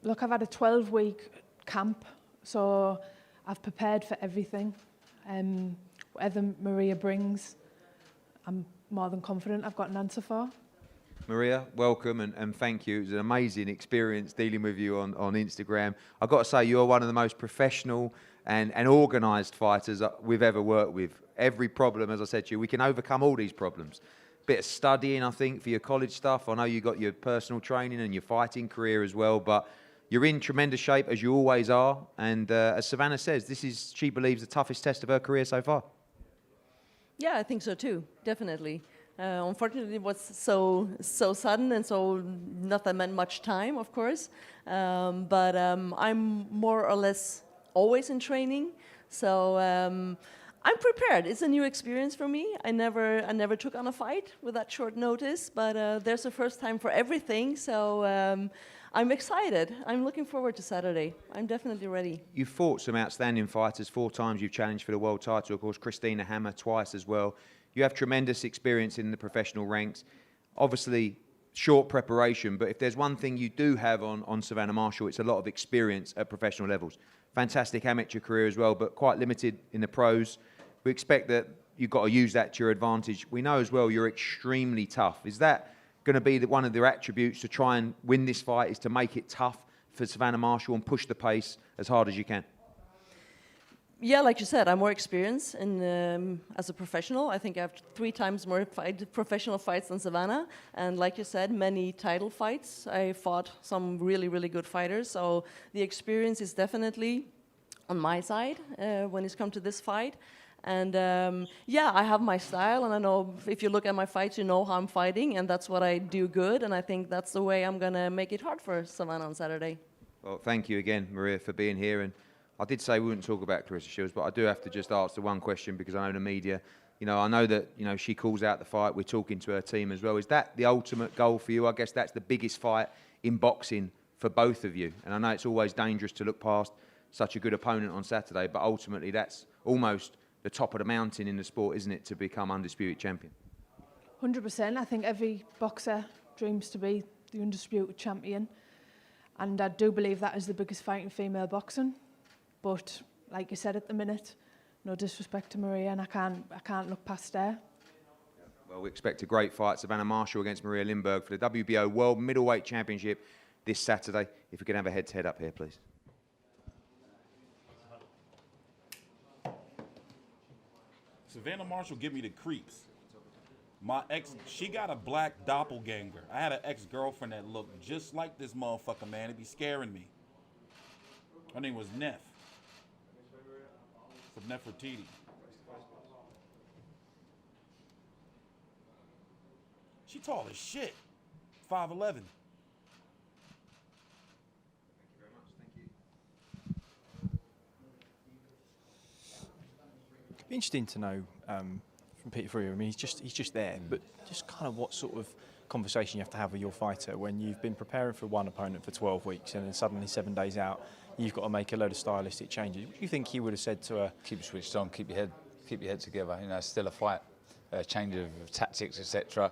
Look, I've had a 12-week camp, so I've prepared for everything. Whatever Maria brings, I'm more than confident I've got an answer for. Maria, welcome and thank you. It was an amazing experience dealing with you on Instagram. I've got to say, you're one of the most professional and organised fighters we've ever worked with. Every problem, as I said to you, we can overcome all these problems. Bit of studying, I think, for your college stuff. I know you got your personal training and your fighting career as well, but you're in tremendous shape, as you always are. And as Savannah says, this is, she believes, the toughest test of her career so far. Yeah, I think so too, definitely. Unfortunately, it was so sudden and so not that much time, of course. But I'm more or less always in training, so I'm prepared. It's a new experience for me. I never took on a fight with that short notice, but there's a first time for everything. So I'm excited. I'm looking forward to Saturday. I'm definitely ready. You've fought some outstanding fighters. 4 times you've challenged for the world title. Of course, Christina Hammer twice as well. You have tremendous experience in the professional ranks. Obviously, short preparation, but if there's one thing you do have on Savannah Marshall, it's a lot of experience at professional levels. Fantastic amateur career as well, but quite limited in the pros. We expect that you've got to use that to your advantage. We know as well you're extremely tough. Is that going to be one of their attributes to try and win this fight, is to make it tough for Savannah Marshall and push the pace as hard as you can? Yeah, like you said, I'm more experienced as a professional. I think I have 3 times more professional fights than Savannah. And like you said, many title fights. I fought some really, really good fighters. So the experience is definitely on my side when it's come to this fight. And yeah, I have my style, and I know if you look at my fights, you know how I'm fighting, and that's what I do good. And I think that's the way I'm going to make it hard for Savannah on Saturday. Well, thank you again, Maria, for being here. And I did say we wouldn't talk about Clarissa Shields, but I do have to just ask the one question, because I know the media, you know, I know that, you know, she calls out the fight. We're talking to her team as well. Is that the ultimate goal for you? I guess that's the biggest fight in boxing for both of you. And I know it's always dangerous to look past such a good opponent on Saturday, but ultimately that's almost the top of the mountain in the sport, isn't it, to become undisputed champion? 100%. I think every boxer dreams to be the undisputed champion. And I do believe that is the biggest fight in female boxing. But like you said at the minute, no disrespect to Maria, and I can't look past her. Well, we expect a great fight. Savannah Marshall against Maria Lindberg for the WBO World Middleweight Championship this Saturday. If we can have a head-to-head up here, please. Savannah Marshall give me the creeps. My ex, she got a black doppelganger. I had an ex-girlfriend that looked just like this motherfucker, man. It'd be scaring me. Her name was Neff. From Nefertiti. She tall as shit. 5'11". It'd be interesting to know from Peter Fury. I mean, he's just there, but just kind of what sort of conversation you have to have with your fighter when you've been preparing for one opponent for 12 weeks and then suddenly 7 days out, you've got to make a load of stylistic changes. What do you think he would have said to her? Keep switched on, keep your head together. You know, it's still a fight. change of tactics, etc.,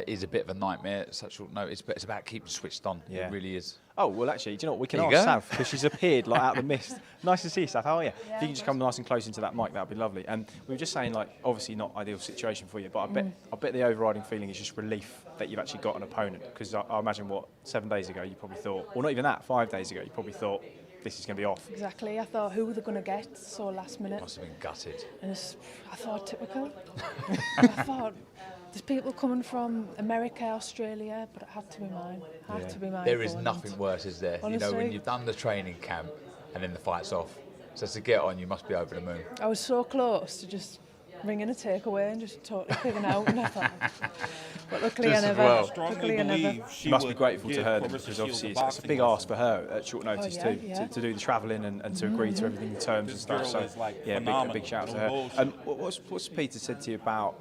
is a bit of a nightmare at such short notice. But it's about keeping switched on. Yeah. It really is. Oh, well, actually, do you know what? We can There you ask go. Sav, because she's appeared like out of the mist. Nice to see you, Sav. How are you? Yeah, If you can just come nice and close into that mic, that would be lovely. And we were just saying, like, obviously not ideal situation for you, but I bet the overriding feeling is just relief that you've actually got an opponent. Because I imagine, 7 days ago you probably thought, or not even that, 5 days ago you probably thought, this is going to be off. Exactly. I thought, who were they going to get so last minute? Must have been gutted. And I thought, typical. I thought, there's people coming from America, Australia, but it had to be mine. Had to be mine. There is nothing worse, is there? You know, when Honestly. you've done the training camp and then the fight's off. So to get on, you must be over the moon. I was so close to just ringing a takeaway and just totally pigging out, and I thought, but luckily I never. Luckily I never. You must be grateful to her then, because obviously it's a big ask for her at short notice yeah, yeah. to do the travelling and to agree to everything in terms and stuff. So yeah, a big shout out to her. And what's Peter said to you about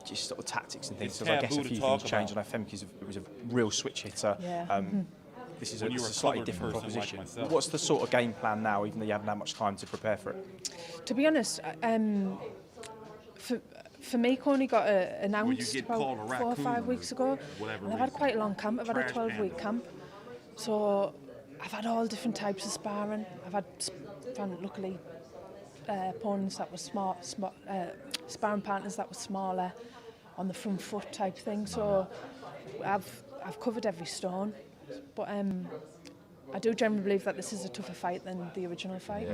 just sort of tactics and things? Because I guess a few things changed. I know Femke was a real switch hitter. Yeah. This is a slightly different proposition. What's the sort of game plan now, even though you haven't had much time to prepare for it? To be honest, for me, Courtenay got announced about 4 or 5 weeks ago. And I've had quite a long camp. I've had a 12-week camp. So I've had all different types of sparring. I've had, luckily, opponents that were sparring partners that were smaller, on the front foot type thing. So I've covered every stone. But I do generally believe that this is a tougher fight than the original fight.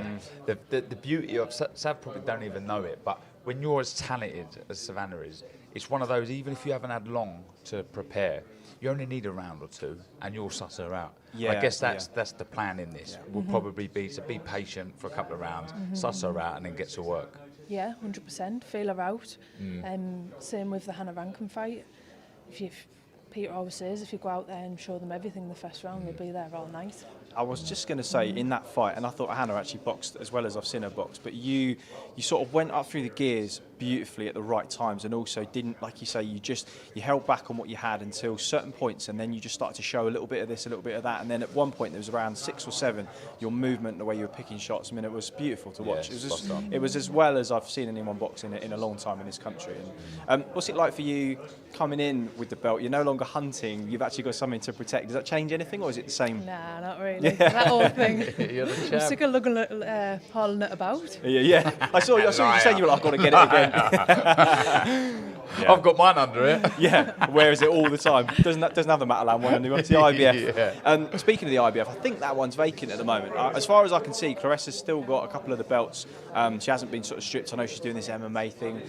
Yeah. The beauty of Sav probably don't even know it, but when you're as talented as Savannah is, it's one of those, even if you haven't had long to prepare, you only need a round or two and you'll suss her out. Yeah, I guess that's the plan in this. Will probably be to be patient for a couple of rounds, suss her out and then get to work. Yeah, 100%. Feel her out. Same with the Hannah Rankin fight. Peter always says, if you go out there and show them everything the first round, they'll be there all night. I was just going to say, in that fight, and I thought Hannah actually boxed as well as I've seen her box, but you sort of went up through the gears beautifully at the right times, and also didn't, like you say, you held back on what you had until certain points, and then you just started to show a little bit of this, a little bit of that, and then at one point there was around 6 or 7, your movement, the way you were picking shots, I mean, it was beautiful to watch. It was as well as I've seen anyone boxing in a long time in this country. And what's it like for you coming in with the belt? You're no longer hunting, you've actually got something to protect. Does that change anything, or is it the same? Nah, not really. That old thing. I'm sick of looking at hauling it about. Yeah. I saw you saying you were like, I've got to get it again. Yeah. I've got mine under it. Yeah, wears it all the time. Doesn't have the Matalan one anymore. It's the IBF. Yeah. Speaking of the IBF, I think that one's vacant at the moment. As far as I can see, Clarissa's still got a couple of the belts. She hasn't been sort of stripped. I know she's doing this MMA thing.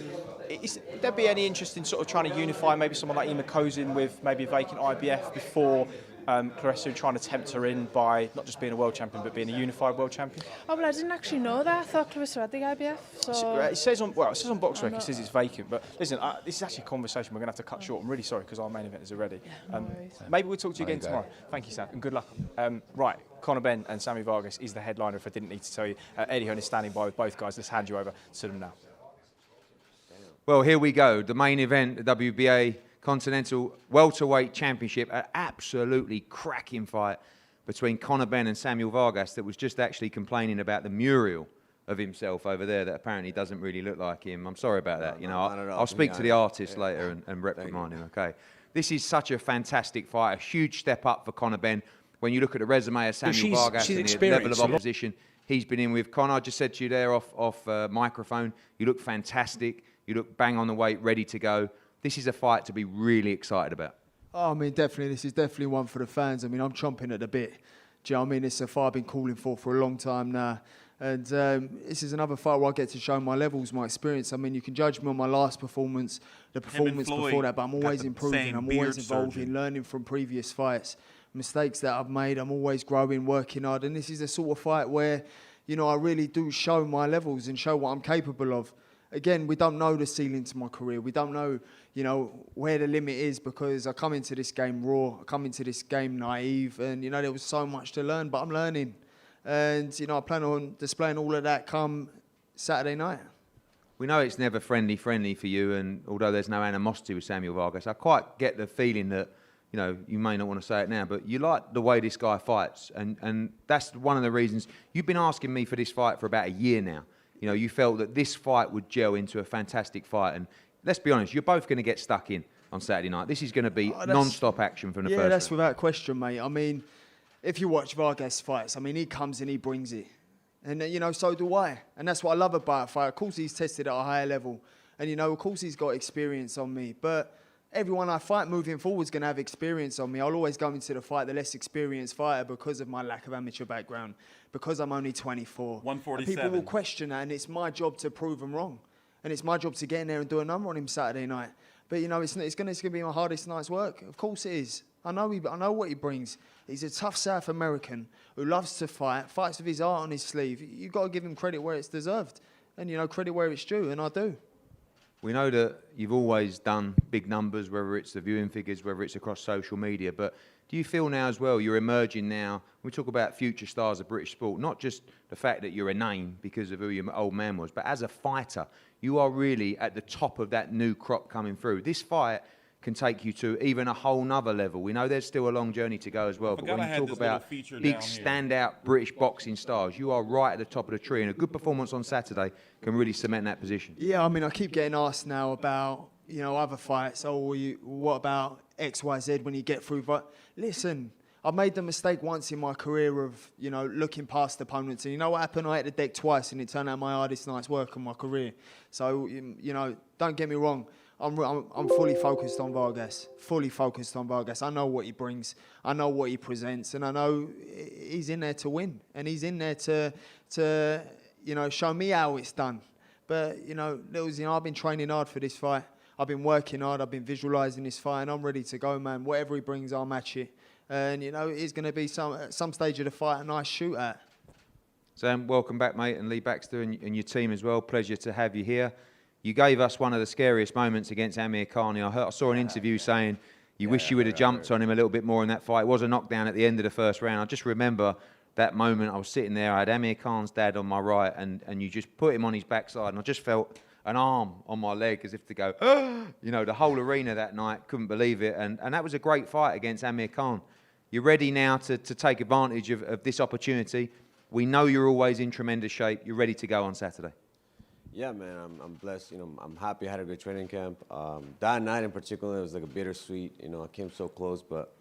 Would there be any interest in sort of trying to unify maybe someone like Emma Kozin with maybe a vacant IBF before Clarissa, trying to tempt her in by not just being a world champion but being a unified world champion? Oh, well, I didn't actually know that. I thought Clarissa had the IBF. So It says on BoxRec, it says it's vacant. But listen, this is actually a conversation we're going to have to cut short. I'm really sorry because our main event is already. Maybe we'll talk to you again tomorrow. Thank you, Sam, and good luck. Right, Conor Benn and Samuel Vargas is the headliner, if I didn't need to tell you. Eddie Hearn is standing by with both guys. Let's hand you over to them now. Well, here we go. The main event, the WBA Continental Welterweight Championship, an absolutely cracking fight between Conor Benn and Samuel Vargas that was just actually complaining about the mural of himself over there that apparently doesn't really look like him. I'm sorry about that. I'll speak to the artist later and reprimand him, okay? This is such a fantastic fight, a huge step up for Conor Benn. When you look at the resume of Samuel Vargas and the level of opposition he's been in with. Conor, I just said to you there off microphone, you look fantastic. You look bang on the weight, ready to go. This is a fight to be really excited about. Oh, I mean, definitely. This is definitely one for the fans. I mean, I'm chomping at the bit. Do you know what I mean? It's a fight I've been calling for a long time now. And this is another fight where I get to show my levels, my experience. I mean, you can judge me on my last performance, the performance before that, but I'm always improving. I'm always evolving, learning from previous fights. Mistakes that I've made, I'm always growing, working hard. And this is the sort of fight where, I really do show my levels and show what I'm capable of. Again, we don't know the ceiling to my career. We don't know, where the limit is because I come into this game raw. I come into this game naive. And, there was so much to learn, but I'm learning. And, I plan on displaying all of that come Saturday night. We know it's never friendly for you, and although there's no animosity with Samuel Vargas, I quite get the feeling that, you may not want to say it now, but you like the way this guy fights. And that's one of the reasons. You've been asking me for this fight for about a year now. You felt that this fight would gel into a fantastic fight, and let's be honest, you're both going to get stuck in on Saturday night. This is going to be non-stop action from the first Yeah, that's round. without question, mate. I mean, if you watch Vargas fights, I mean, he comes and he brings it. And, you know, so do I. And that's what I love about a fight. Of course, he's tested at a higher level. And, you know, of course, he's got experience on me. But everyone I fight moving forward is going to have experience on me. I'll always go into the fight the less experienced fighter because of my lack of amateur background, because I'm only 24. 147. And people will question that, and it's my job to prove them wrong. And it's my job to get in there and do a number on him Saturday night. But, you know, it's going to be my hardest night's work. Of course it is. I know what he brings. He's a tough South American who loves to fight, fights with his heart on his sleeve. You've got to give him credit where it's deserved. And, you know, credit where it's due, and I do. We know that you've always done big numbers, whether it's the viewing figures, whether it's across social media. But do you feel now as well, you're emerging now, we talk about future stars of British sport, not just the fact that you're a name because of who your old man was, but as a fighter, you are really at the top of that new crop coming through. This fight can take you to even a whole nother level. We know there's still a long journey to go as well, but when you talk about big standout British boxing stars, you are right at the top of the tree, and a good performance on Saturday can really cement that position. Yeah, I mean, I keep getting asked now about, you know, other fights. Oh, what about X, Y, Z when you get through? But listen, I've made the mistake once in my career of, you know, looking past opponents. And you know what happened? I hit the deck twice, and it turned out my hardest night's work in my career. So, you know, don't get me wrong. I'm fully focused on Vargas. Fully focused on Vargas. I know what he brings. I know what he presents, and I know he's in there to win, and he's in there to you know, show me how it's done. But you know, I've been training hard for this fight. I've been working hard. I've been visualising this fight, and I'm ready to go, man. Whatever he brings, I'll match it. And you know, it's going to be at some stage of the fight a nice shoot at. Sam, welcome back, mate, and Lee Baxter and your team as well. Pleasure to have you here. You gave us one of the scariest moments against Amir Khan. I saw an interview saying you wish you would have jumped on him a little bit more in that fight. It was a knockdown at the end of the first round. I just remember that moment. I was sitting there. I had Amir Khan's dad on my right, and you just put him on his backside, and I just felt an arm on my leg as if to go, oh! You know, the whole arena that night couldn't believe it. And that was a great fight against Amir Khan. You're ready now to take advantage of this opportunity. We know you're always in tremendous shape. You're ready to go on Saturday. Yeah, man, I'm blessed. You know, I'm happy I had a good training camp. That night in particular, it was like a bittersweet. You know, I came so close, but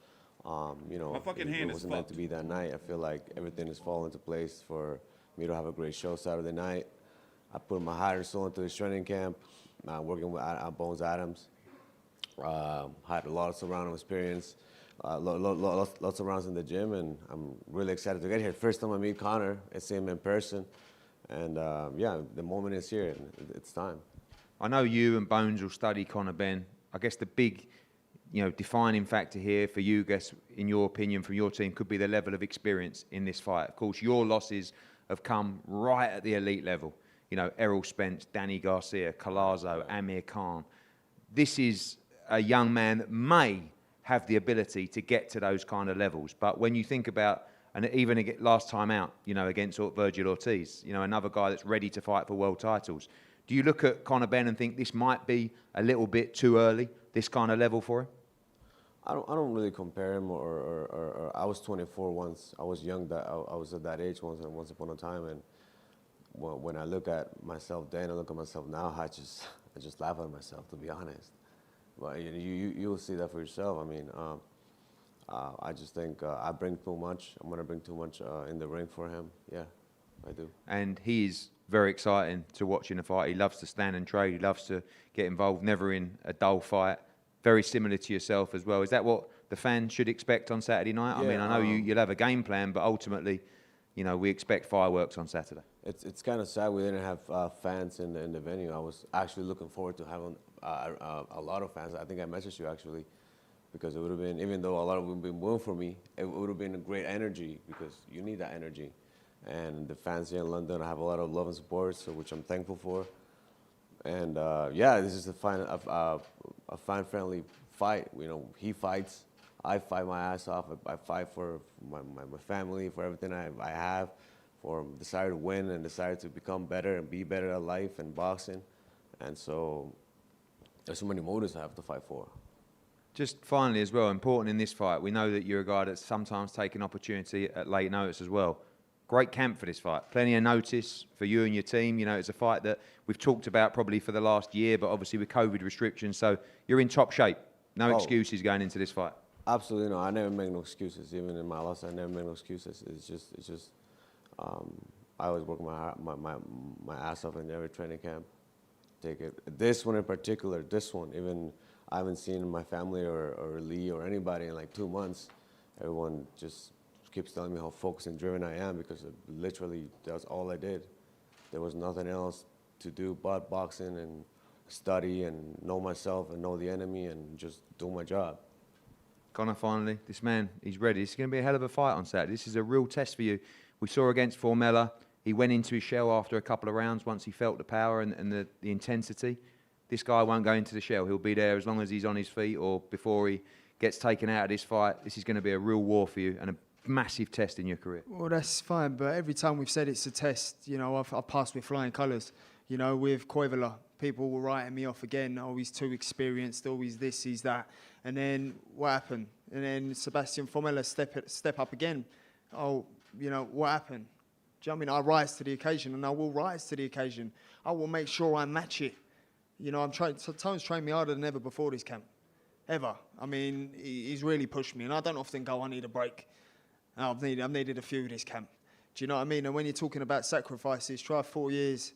you know, it wasn't meant to be that night. I feel like everything has fallen into place for me to have a great show Saturday night. I put my heart and soul into this training camp, working with Bones Adams. Had a lot of surrounding experience, lots of rounds in the gym, and I'm really excited to get here. First time I meet Conor, I see him in person. And yeah, the moment is here, and it's time. I know you and Bones will study Conor Benn. I guess the big, you know, defining factor here for you, guess, in your opinion, from your team, could be the level of experience in this fight. Of course, your losses have come right at the elite level. You know, Errol Spence, Danny Garcia, Collazo, Amir Khan. This is a young man that may have the ability to get to those kind of levels. But when you think about, and even last time out, you know, against Virgil Ortiz, you know, another guy that's ready to fight for world titles. Do you look at Conor Benn and think this might be a little bit too early, this kind of level for him? I don't really compare him, or I was 24 once. I was young. I was at that age once upon a time, and when I look at myself then, I look at myself now, I just laugh at myself, to be honest. But you'll see that for yourself. I mean, I just think I bring too much. I'm gonna bring too much in the ring for him. Yeah, I do. And he's very exciting to watch in a fight. He loves to stand and trade. He loves to get involved. Never in a dull fight. Very similar to yourself as well. Is that what the fans should expect on Saturday night? Yeah, I mean, I know you'll have a game plan, but ultimately, you know, we expect fireworks on Saturday. It's kind of sad we didn't have fans in the venue. I was actually looking forward to having a lot of fans. I think I messaged you actually, because it would have been, even though a lot of them have been booing for me, it would have been a great energy, because you need that energy. And the fans here in London, I have a lot of love and support, so which I'm thankful for. And yeah, this is a fan-friendly fight. You know, he fights, I fight my ass off. I fight for my family, for everything I have, for desire to win and desire to become better and be better at life and boxing. And so there's so many motives I have to fight for. Just finally as well, important in this fight, we know that you're a guy that's sometimes taken opportunity at late notice as well. Great camp for this fight. Plenty of notice for you and your team. You know, it's a fight that we've talked about probably for the last year, but obviously with COVID restrictions, so you're in top shape. No excuses going into this fight. Absolutely no. I never make no excuses. Even in my loss, I never make no excuses. It's just. I always work my ass off in every training camp. Take it. This one in particular, even I haven't seen my family or Lee or anybody in like 2 months. Everyone just keeps telling me how focused and driven I am because literally that's all I did. There was nothing else to do but boxing and study and know myself and know the enemy and just do my job. Conor, finally, this man, he's ready. This is going to be a hell of a fight on Saturday. This is a real test for you. We saw against Formella, he went into his shell after a couple of rounds once he felt the power and the intensity. This guy won't go into the shell. He'll be there as long as he's on his feet or before he gets taken out of this fight. This is going to be a real war for you and a massive test in your career. Well, that's fine, but every time we've said it's a test, you know, I've passed with flying colours. You know, with Koivula, people were writing me off again. Oh, he's too experienced. Oh, he's this, he's that. And then what happened? And then Sebastian Formella step up again. Oh, you know, what happened? Do you know what I mean? I rise to the occasion, and I will rise to the occasion. I will make sure I match it. You know, Tone's trained me harder than ever before this camp. Ever. I mean, he's really pushed me, and I don't often go, I need a break. I've needed a few this camp. Do you know what I mean? And when you're talking about sacrifices, try 4 years.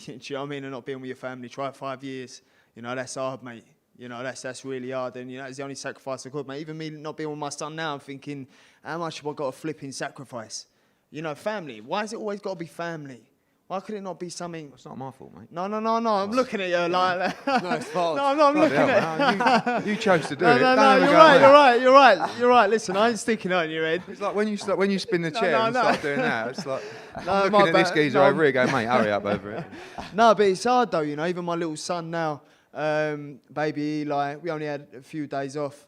Do you know what I mean? And not being with your family. Try 5 years. You know, that's hard, mate. You know, that's really hard. And, you know, that's the only sacrifice I could, mate. Even me not being with my son now, I'm thinking, how much have I got to flipping sacrifice? You know, family. Why has it always got to be family? Why could it not be something? It's not my fault, mate. No. I'm looking at you like. No, it's fault. No, I'm looking at you chose to do it. No, you're right. Listen, I ain't sticking on your head. It's like when you spin the chair and start doing that. It's like No, looking at this geezer over here, going, mate, hurry up over it. No, but it's hard though. You know, even my little son now, baby Eli, we only had a few days off.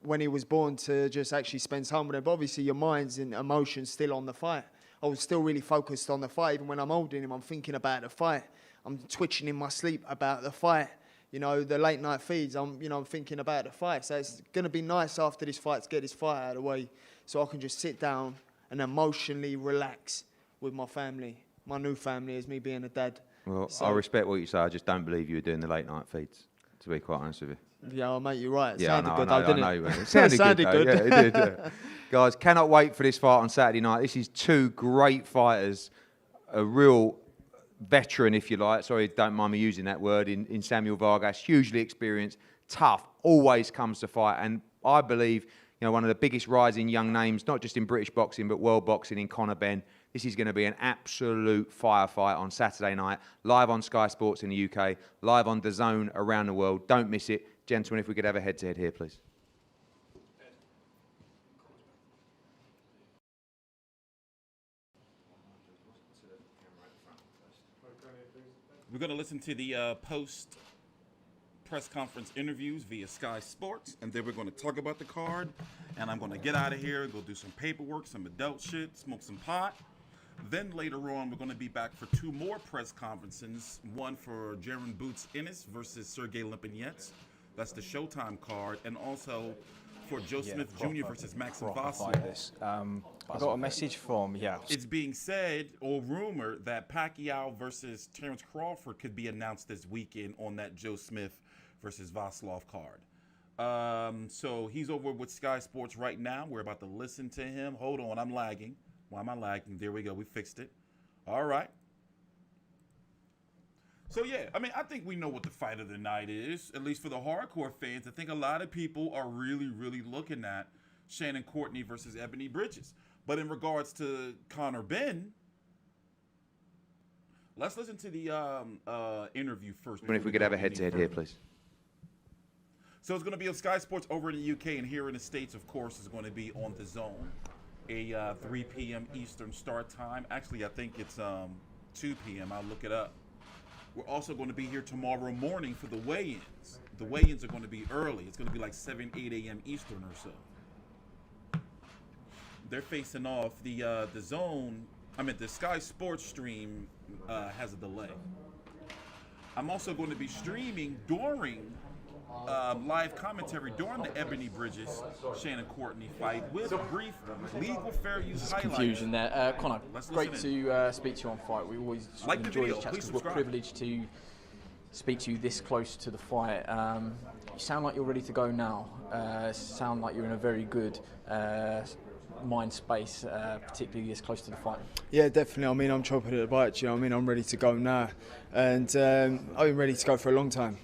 When he was born to just actually spend time with him. But obviously your mind's and emotions still on the fight. I was still really focused on the fight. Even when I'm holding him, I'm thinking about the fight. I'm twitching in my sleep about the fight. You know, the late night feeds, I'm thinking about the fight. So it's going to be nice after this fight to get this fight out of the way so I can just sit down and emotionally relax with my family. My new family as me being a dad. Well, So- I respect what you say. I just don't believe you were doing the late night feeds, to be quite honest with you. Yeah, mate, you're right. It Yeah, sounded I good, know, though, didn't I it? know. It sounded good. Though. Yeah, it did. Yeah. Guys, cannot wait for this fight on Saturday night. This is two great fighters, a real veteran, if you like. Sorry, don't mind me using that word, in Samuel Vargas. Hugely experienced, tough, always comes to fight. And I believe, you know, one of the biggest rising young names, not just in British boxing, but world boxing in Conor Benn. This is going to be an absolute firefight on Saturday night, live on Sky Sports in the UK, live on DAZN around the world. Don't miss it. Gentlemen, if we could have a head-to-head here, please. We're going to listen to the post press conference interviews via Sky Sports, and then we're going to talk about the card, and I'm going to get out of here, go do some paperwork, some adult shit, smoke some pot. Then later on, we're going to be back for two more press conferences, one for Jaron Boots Ennis versus Sergey Lipinets. That's the Showtime card, and also for Joe Smith Jr. versus Maxim Vasilov. I got a message from, It's being said or rumored that Pacquiao versus Terrence Crawford could be announced this weekend on that Joe Smith versus Vasilov card. So he's over with Sky Sports right now. We're about to listen to him. Hold on, I'm lagging. Why am I lagging? There we go. We fixed it. All right. So, yeah, I mean, I think we know what the fight of the night is, at least for the hardcore fans. I think a lot of people are really, really looking at Shannon Courtenay versus Ebanie Bridges. But in regards to Conor Benn, let's listen to the interview first. But if we could have a head-to-head here, please. So it's going to be on Sky Sports over in the UK, and here in the States, of course, is going to be on DAZN, a 3 p.m. Eastern start time. Actually, I think it's 2 p.m. I'll look it up. We're also going to be here tomorrow morning for the weigh-ins. The weigh-ins are going to be early. It's going to be like 8 a.m. Eastern or so. They're facing off the Sky Sports stream has a delay. I'm also going to be streaming during live commentary during the Ebanie Bridges Shannon Courtenay fight with brief legal fair use highlights. Confusion there. Conor, Let's great listen to speak to you on Fight. We always Like the enjoy video, these chats please because we're subscribe. privileged to speak to you this close to the fight. You sound like you're ready to go now. Sound like you're in a very good mind space, particularly this close to the fight. Yeah, definitely. I mean, I'm chopping at the bite. You know what I mean? I'm ready to go now, and I've been ready to go for a long time.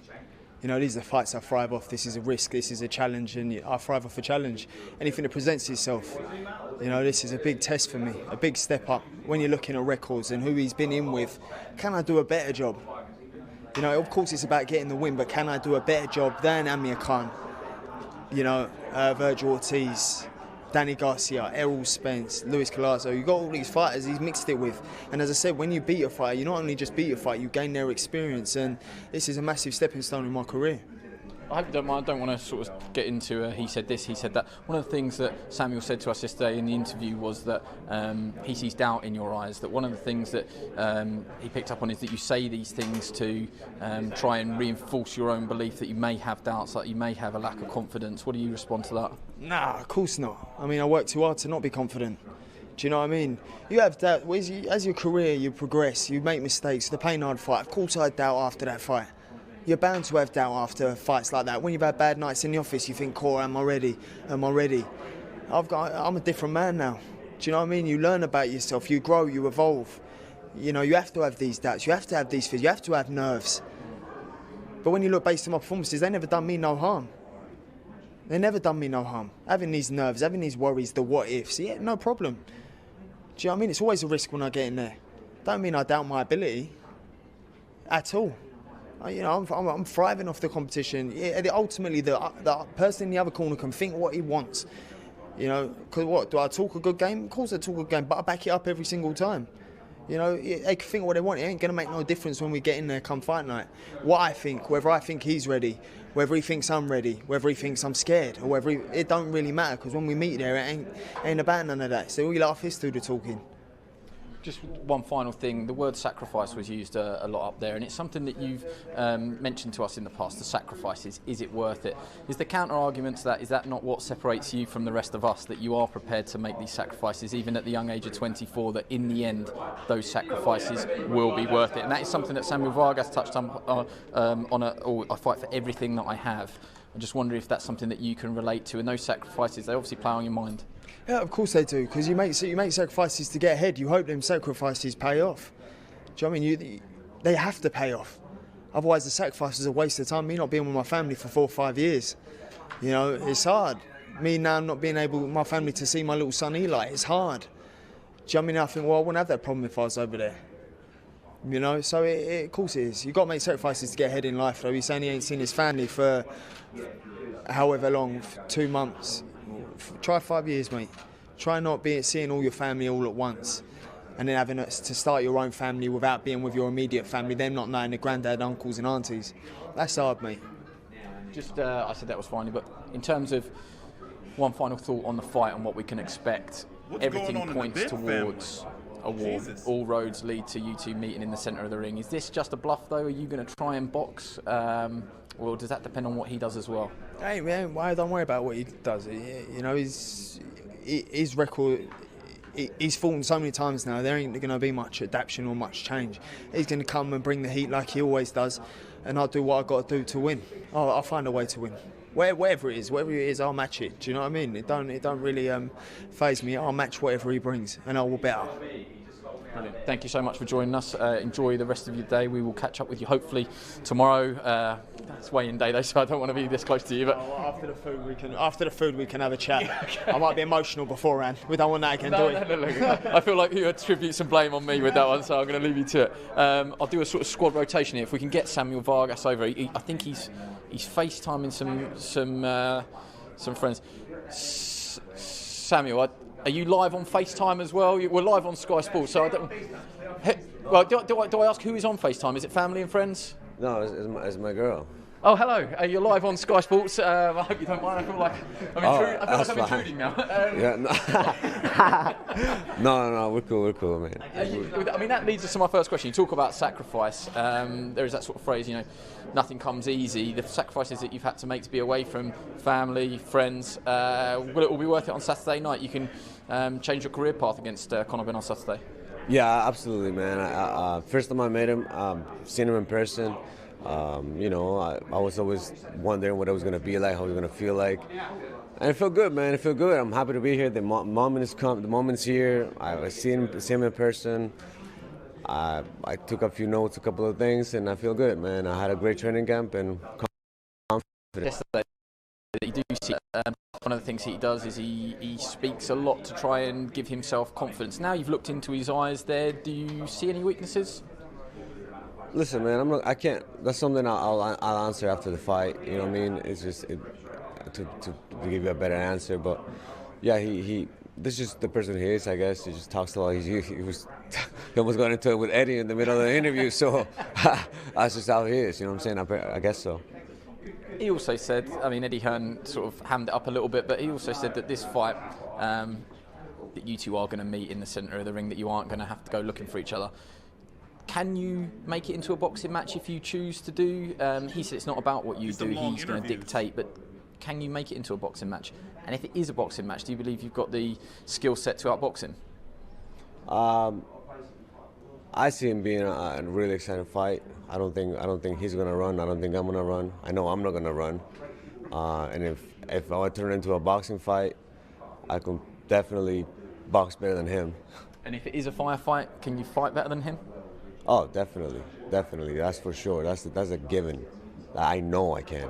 You know, these are fights I thrive off. This is a risk. This is a challenge, and I thrive off a challenge. Anything that presents itself. You know, this is a big test for me, a big step up. When you're looking at records and who he's been in with, can I do a better job? You know, of course it's about getting the win, but can I do a better job than Amir Khan? You know, Virgil Ortiz, Danny Garcia, Errol Spence, Luis Collazo. You've got all these fighters he's mixed it with. And as I said, when you beat a fighter, you not only just beat a fight, you gain their experience. And this is a massive stepping stone in my career. I hope you don't mind. I don't want to sort of get into he said this, he said that. One of the things that Samuel said to us yesterday in the interview was that he sees doubt in your eyes. That one of the things that he picked up on is that you say these things to try and reinforce your own belief that you may have doubts, that you may have a lack of confidence. What do you respond to that? Nah, of course not. I mean, I work too hard to not be confident. Do you know what I mean? You have doubt. As your career, you progress, you make mistakes. The Paynard fight, of course I had doubt after that fight. You're bound to have doubt after fights like that. When you've had bad nights in the office, you think, "Core, am I ready? Am I ready?" I'm a different man now. Do you know what I mean? You learn about yourself, you grow, you evolve. You know, you have to have these doubts, you have to have these fears, you have to have nerves. But when you look based on my performances, they never done me no harm. They never done me no harm. Having these nerves, having these worries, the what ifs, yeah, no problem. Do you know what I mean? It's always a risk when I get in there. Don't mean I doubt my ability at all. You know, I'm thriving off the competition. Yeah, ultimately, the person in the other corner can think what he wants. You know, because what, do I talk a good game? Of course I talk a good game, but I back it up every single time. You know, they can think what they want. It ain't going to make no difference when we get in there come fight night. What I think, whether I think he's ready, whether he thinks I'm ready, whether he thinks I'm scared, or whether it don't really matter, because when we meet there, it ain't about none of that. So we let our fists do the talking. Just one final thing, the word sacrifice was used a lot up there, and it's something that you've mentioned to us in the past, the sacrifices. Is it worth it? Is the counter-argument to that, is that not what separates you from the rest of us, that you are prepared to make these sacrifices, even at the young age of 24, that in the end, those sacrifices will be worth it? And that is something that Samuel Vargas touched on I fight for everything that I have. I just wonder if that's something that you can relate to, and those sacrifices, they obviously play on your mind. Yeah, of course they do, because you make sacrifices to get ahead. You hope them sacrifices pay off. Do you know what I mean? They have to pay off. Otherwise, the sacrifice is a waste of time. Me not being with my family for 4 or 5 years, you know, it's hard. Me now not being able, my family, to see my little son Eli, it's hard. Do you know what I mean? I think, well, I wouldn't have that problem if I was over there. You know, so of course it is. You've got to make sacrifices to get ahead in life, though. He's saying he ain't seen his family for however long, 2 months. Try 5 years, mate. Try not seeing all your family all at once, and then having to start your own family without being with your immediate family, them not knowing the granddad, uncles and aunties. That's hard, mate. Just, I said that was finally, but in terms of one final thought on the fight and what we can expect, everything points towards a war. All roads lead to you two meeting in the centre of the ring. Is this just a bluff, though? Are you going to try and box? Or does that depend on what he does as well? Hey, man, don't worry about what he does. You know, his record, he's fought so many times now, there ain't going to be much adaptation or much change. He's going to come and bring the heat like he always does, and I'll do what I've got to do to win. I'll find a way to win. Whatever it is, I'll match it. Do you know what I mean? It don't really faze me. I'll match whatever he brings, and I will better. Brilliant. Thank you so much for joining us. Enjoy the rest of your day. We will catch up with you hopefully tomorrow. It's weigh-in day though, so I don't want to be this close to you. But after the food we can have a chat. Okay. I might be emotional beforehand. We don't want that again, do we? No. I feel like you attribute some blame on me with that one, so I'm going to leave you to it. I'll do a sort of squad rotation here. If we can get Samuel Vargas over, I think he's FaceTiming some friends. Samuel, are you live on FaceTime as well? We're live on Sky Sports, so I don't. Well, do I ask who is on FaceTime? Is it family and friends? No, it's my girl. Oh, hello. You're live on Sky Sports. I hope you don't mind. I feel like I'm intruding now. No, we're cool, man. I mean, that leads us to my first question. You talk about sacrifice. There is that sort of phrase, nothing comes easy. The sacrifices that you've had to make to be away from family, friends, will it all be worth it on Saturday night? You can change your career path against Conor Benn on Saturday. Yeah, absolutely, man. First time I met him, seen him in person. I was always wondering what it was going to be like, how it was going to feel like. And it felt good, man. It felt good. I'm happy to be here. The moment's here. I've seen him in person. I took a few notes, a couple of things, and I feel good, man. I had a great training camp and confident. Yesterday, you do see, one of the things he does is he speaks a lot to try and give himself confidence. Now you've looked into his eyes there, do you see any weaknesses? Listen, man, I can't. That's something I'll answer after the fight. You know what I mean? It's just to give you a better answer. But yeah, this is just the person he is. I guess he just talks a lot. He almost got into it with Eddie in the middle of the interview. So that's just how he is. You know what I'm saying? I guess so. He also said, Eddie Hearn sort of hammed it up a little bit, but he also said that this fight, that you two are going to meet in the centre of the ring, that you aren't going to have to go looking for each other. Can you make it into a boxing match if you choose to do? He said it's not about what you do, he's going to dictate, but can you make it into a boxing match? And if it is a boxing match, do you believe you've got the skill set to outbox him? I see him being a really exciting fight. I don't think he's going to run. I don't think I'm going to run. I know I'm not going to run. And if I turn it into a boxing fight, I can definitely box better than him. And if it is a firefight, can you fight better than him? Oh, definitely. That's for sure. That's a given. I know I can.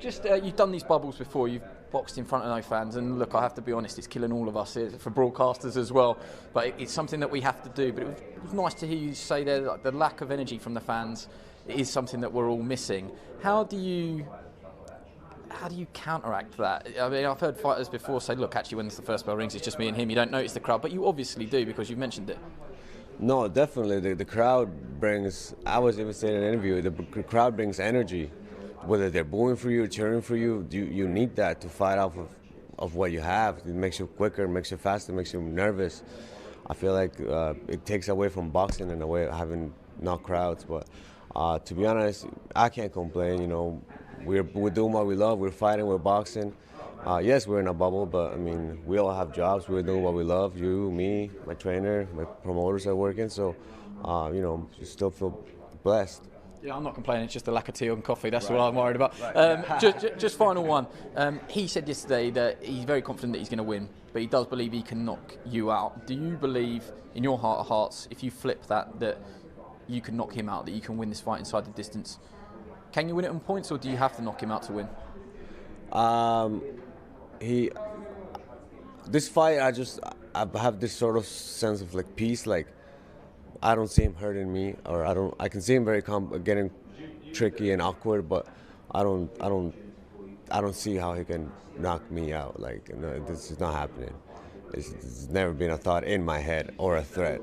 Just you've done these bubbles before. You've boxed in front of no fans, and look, I have to be honest, it's killing all of us for broadcasters as well. But it's something that we have to do. But it was nice to hear you say there that the lack of energy from the fans is something that we're all missing. How do you counteract that? I mean, I've heard fighters before say, look, actually, when the first bell rings, it's just me and him. You don't notice the crowd, but you obviously do because you've mentioned it. No, definitely. The crowd brings, I was even saying in an interview, the crowd brings energy. Whether they're booing for you, cheering for you, you need that to fight off of what you have. It makes you quicker, makes you faster, makes you nervous. I feel like it takes away from boxing in a way of having no crowds. But to be honest, I can't complain. We're doing what we love. We're fighting, we're boxing. Yes, we're in a bubble, but I mean, we all have jobs. We're doing what we love. You, me, my trainer, my promoters are working. So, you still feel blessed. Yeah, I'm not complaining. It's just the lack of tea and coffee. That's what I'm worried about. Just final one. He said yesterday that he's very confident that he's going to win, but he does believe he can knock you out. Do you believe, in your heart of hearts, if you flip that you can knock him out, that you can win this fight inside the distance? Can you win it on points, or do you have to knock him out to win? This fight, I have this sort of sense of like peace. Like I don't see him hurting me, or I can see him very getting tricky and awkward, but I don't see how he can knock me out. Like this is not happening. It's never been a thought in my head or a threat.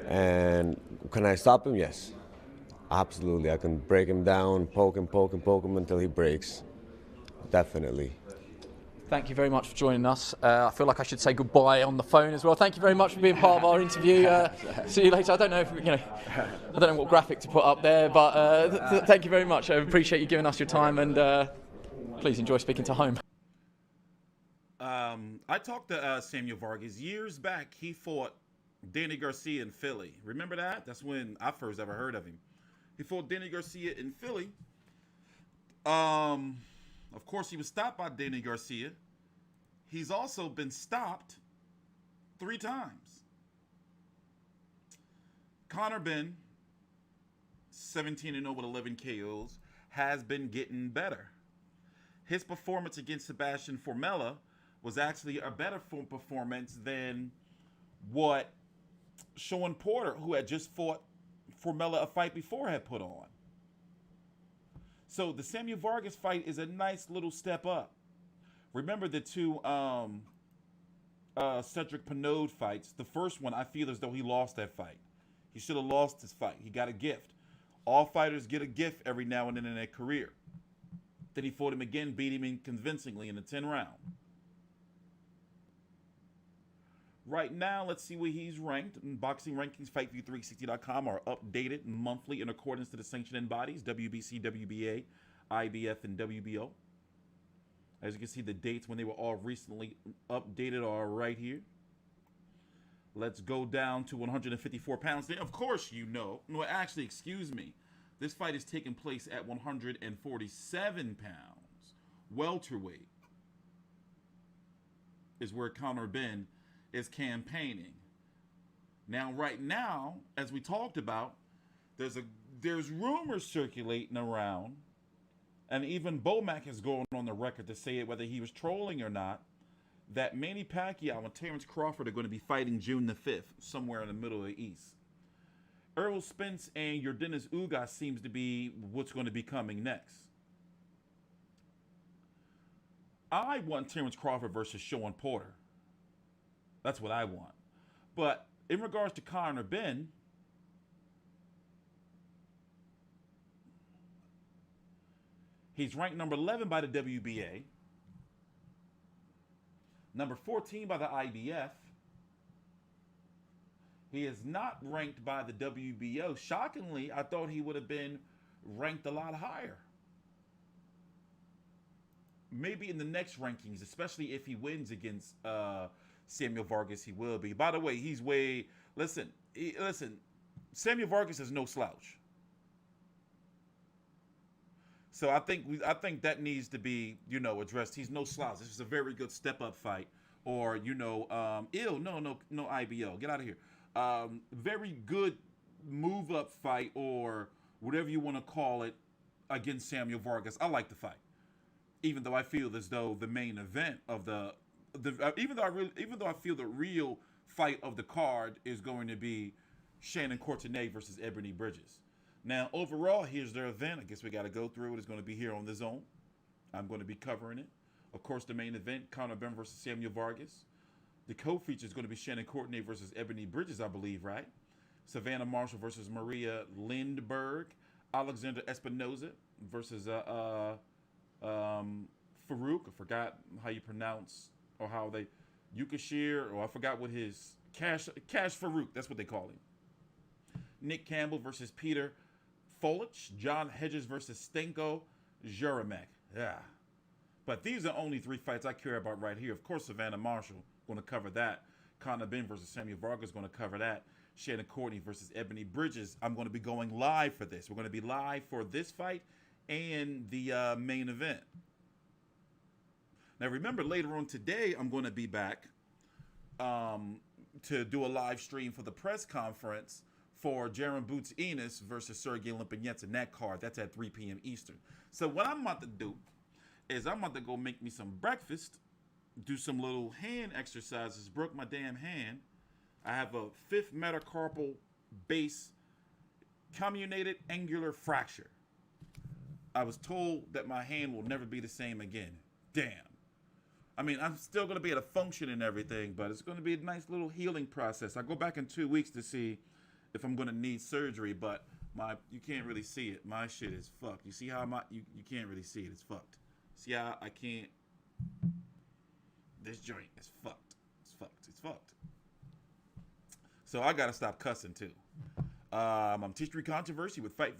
And can I stop him? Yes, absolutely. I can break him down, poke him until he breaks. Definitely. Thank you very much for joining us. I feel like I should say goodbye on the phone as well. Thank you very much for being part of our interview. See you later. I don't know if I don't know what graphic to put up there, but thank you very much. I appreciate you giving us your time, and please enjoy speaking to home. I talked to Samuel Vargas years back. He fought Danny Garcia in Philly. Remember that? That's when I first ever heard of him. He fought Danny Garcia in Philly. Of course, he was stopped by Danny Garcia. He's also been stopped 3 times. Conor Benn, 17-0 with 11 KOs, has been getting better. His performance against Sebastian Formella was actually a better performance than what Sean Porter, who had just fought Formella a fight before, had put on. So the Samuel Vargas fight is a nice little step up. Remember the 2 Cedric Pinode fights. The first one, I feel as though he lost that fight. He should have lost his fight. He got a gift. All fighters get a gift every now and then in their career. Then he fought him again, beat him in convincingly in the 10th round. Right now, let's see where he's ranked. Boxing rankings, FightView360.com, are updated monthly in accordance to the sanctioning bodies, WBC, WBA, IBF, and WBO. As you can see, the dates when they were all recently updated are right here. Let's go down to 154 pounds. Of course, you know. No, actually, excuse me. This fight is taking place at 147 pounds. Welterweight is where Conor Benn is campaigning. Now, right now, as we talked about, there's rumors circulating around, and even Bomac has gone on the record to say it, whether he was trolling or not, that Manny Pacquiao and Terrence Crawford are going to be fighting June the 5th, somewhere in the middle of the East. Errol Spence and Yordenis Ugas seems to be what's going to be coming next. I want Terrence Crawford versus Sean Porter. That's what I want. But in regards to Conor Benn, he's ranked number 11 by the WBA, number 14 by the IBF. He is not ranked by the WBO. Shockingly, I thought he would have been ranked a lot higher. Maybe in the next rankings, especially if he wins against Samuel Vargas, he will be. By the way, he's way... Listen, Samuel Vargas is no slouch. So I think that needs to be, addressed. He's no slouch. This is a very good step-up fight. Or, no IBO. Get out of here. Very good move-up fight, or whatever you want to call it, against Samuel Vargas. I like the fight, even though I feel as though the main event of even though I feel the real fight of the card is going to be Shannon Courtenay versus Ebanie Bridges. Now, overall, here's their event. I guess we got to go through it. It's going to be here on the Zone. I'm going to be covering it. Of course, the main event, Conor Benn versus Samuel Vargas. The co-feature is going to be Shannon Courtenay versus Ebanie Bridges, I believe, right? Savannah Marshall versus Maria Lindberg. Alexander Espinoza versus Farooq. I forgot how you pronounce, or how they, Yukashir, or I forgot what his, Cash Farooq, that's what they call him. Nick Campbell versus Peter Folich. John Hedges versus Stenko Juremek. Yeah. But these are only 3 fights I care about right here. Of course, Savannah Marshall, going to cover that. Conor Benn versus Samuel Vargas, going to cover that. Shannon Courtenay versus Ebanie Bridges. I'm going to be going live for this. We're going to be live for this fight and the main event. Now, remember, later on today, I'm going to be back to do a live stream for the press conference for Jaron Boots Enos versus Sergey Lipinets in that card. That's at 3 p.m. Eastern. So what I'm about to do is I'm about to go make me some breakfast, do some little hand exercises, broke my damn hand. I have a 5th metacarpal base comminuted angular fracture. I was told that my hand will never be the same again. Damn. I mean, I'm still going to be able to function and everything, but it's going to be a nice little healing process. I go back in 2 weeks to see if I'm going to need surgery, but you can't really see it. My shit is fucked. You see how you can't really see it. It's fucked. See how I can't... This joint is fucked. It's fucked. It's fucked. So I got to stop cussing, too. I'm Tishri Controversy with Fight View.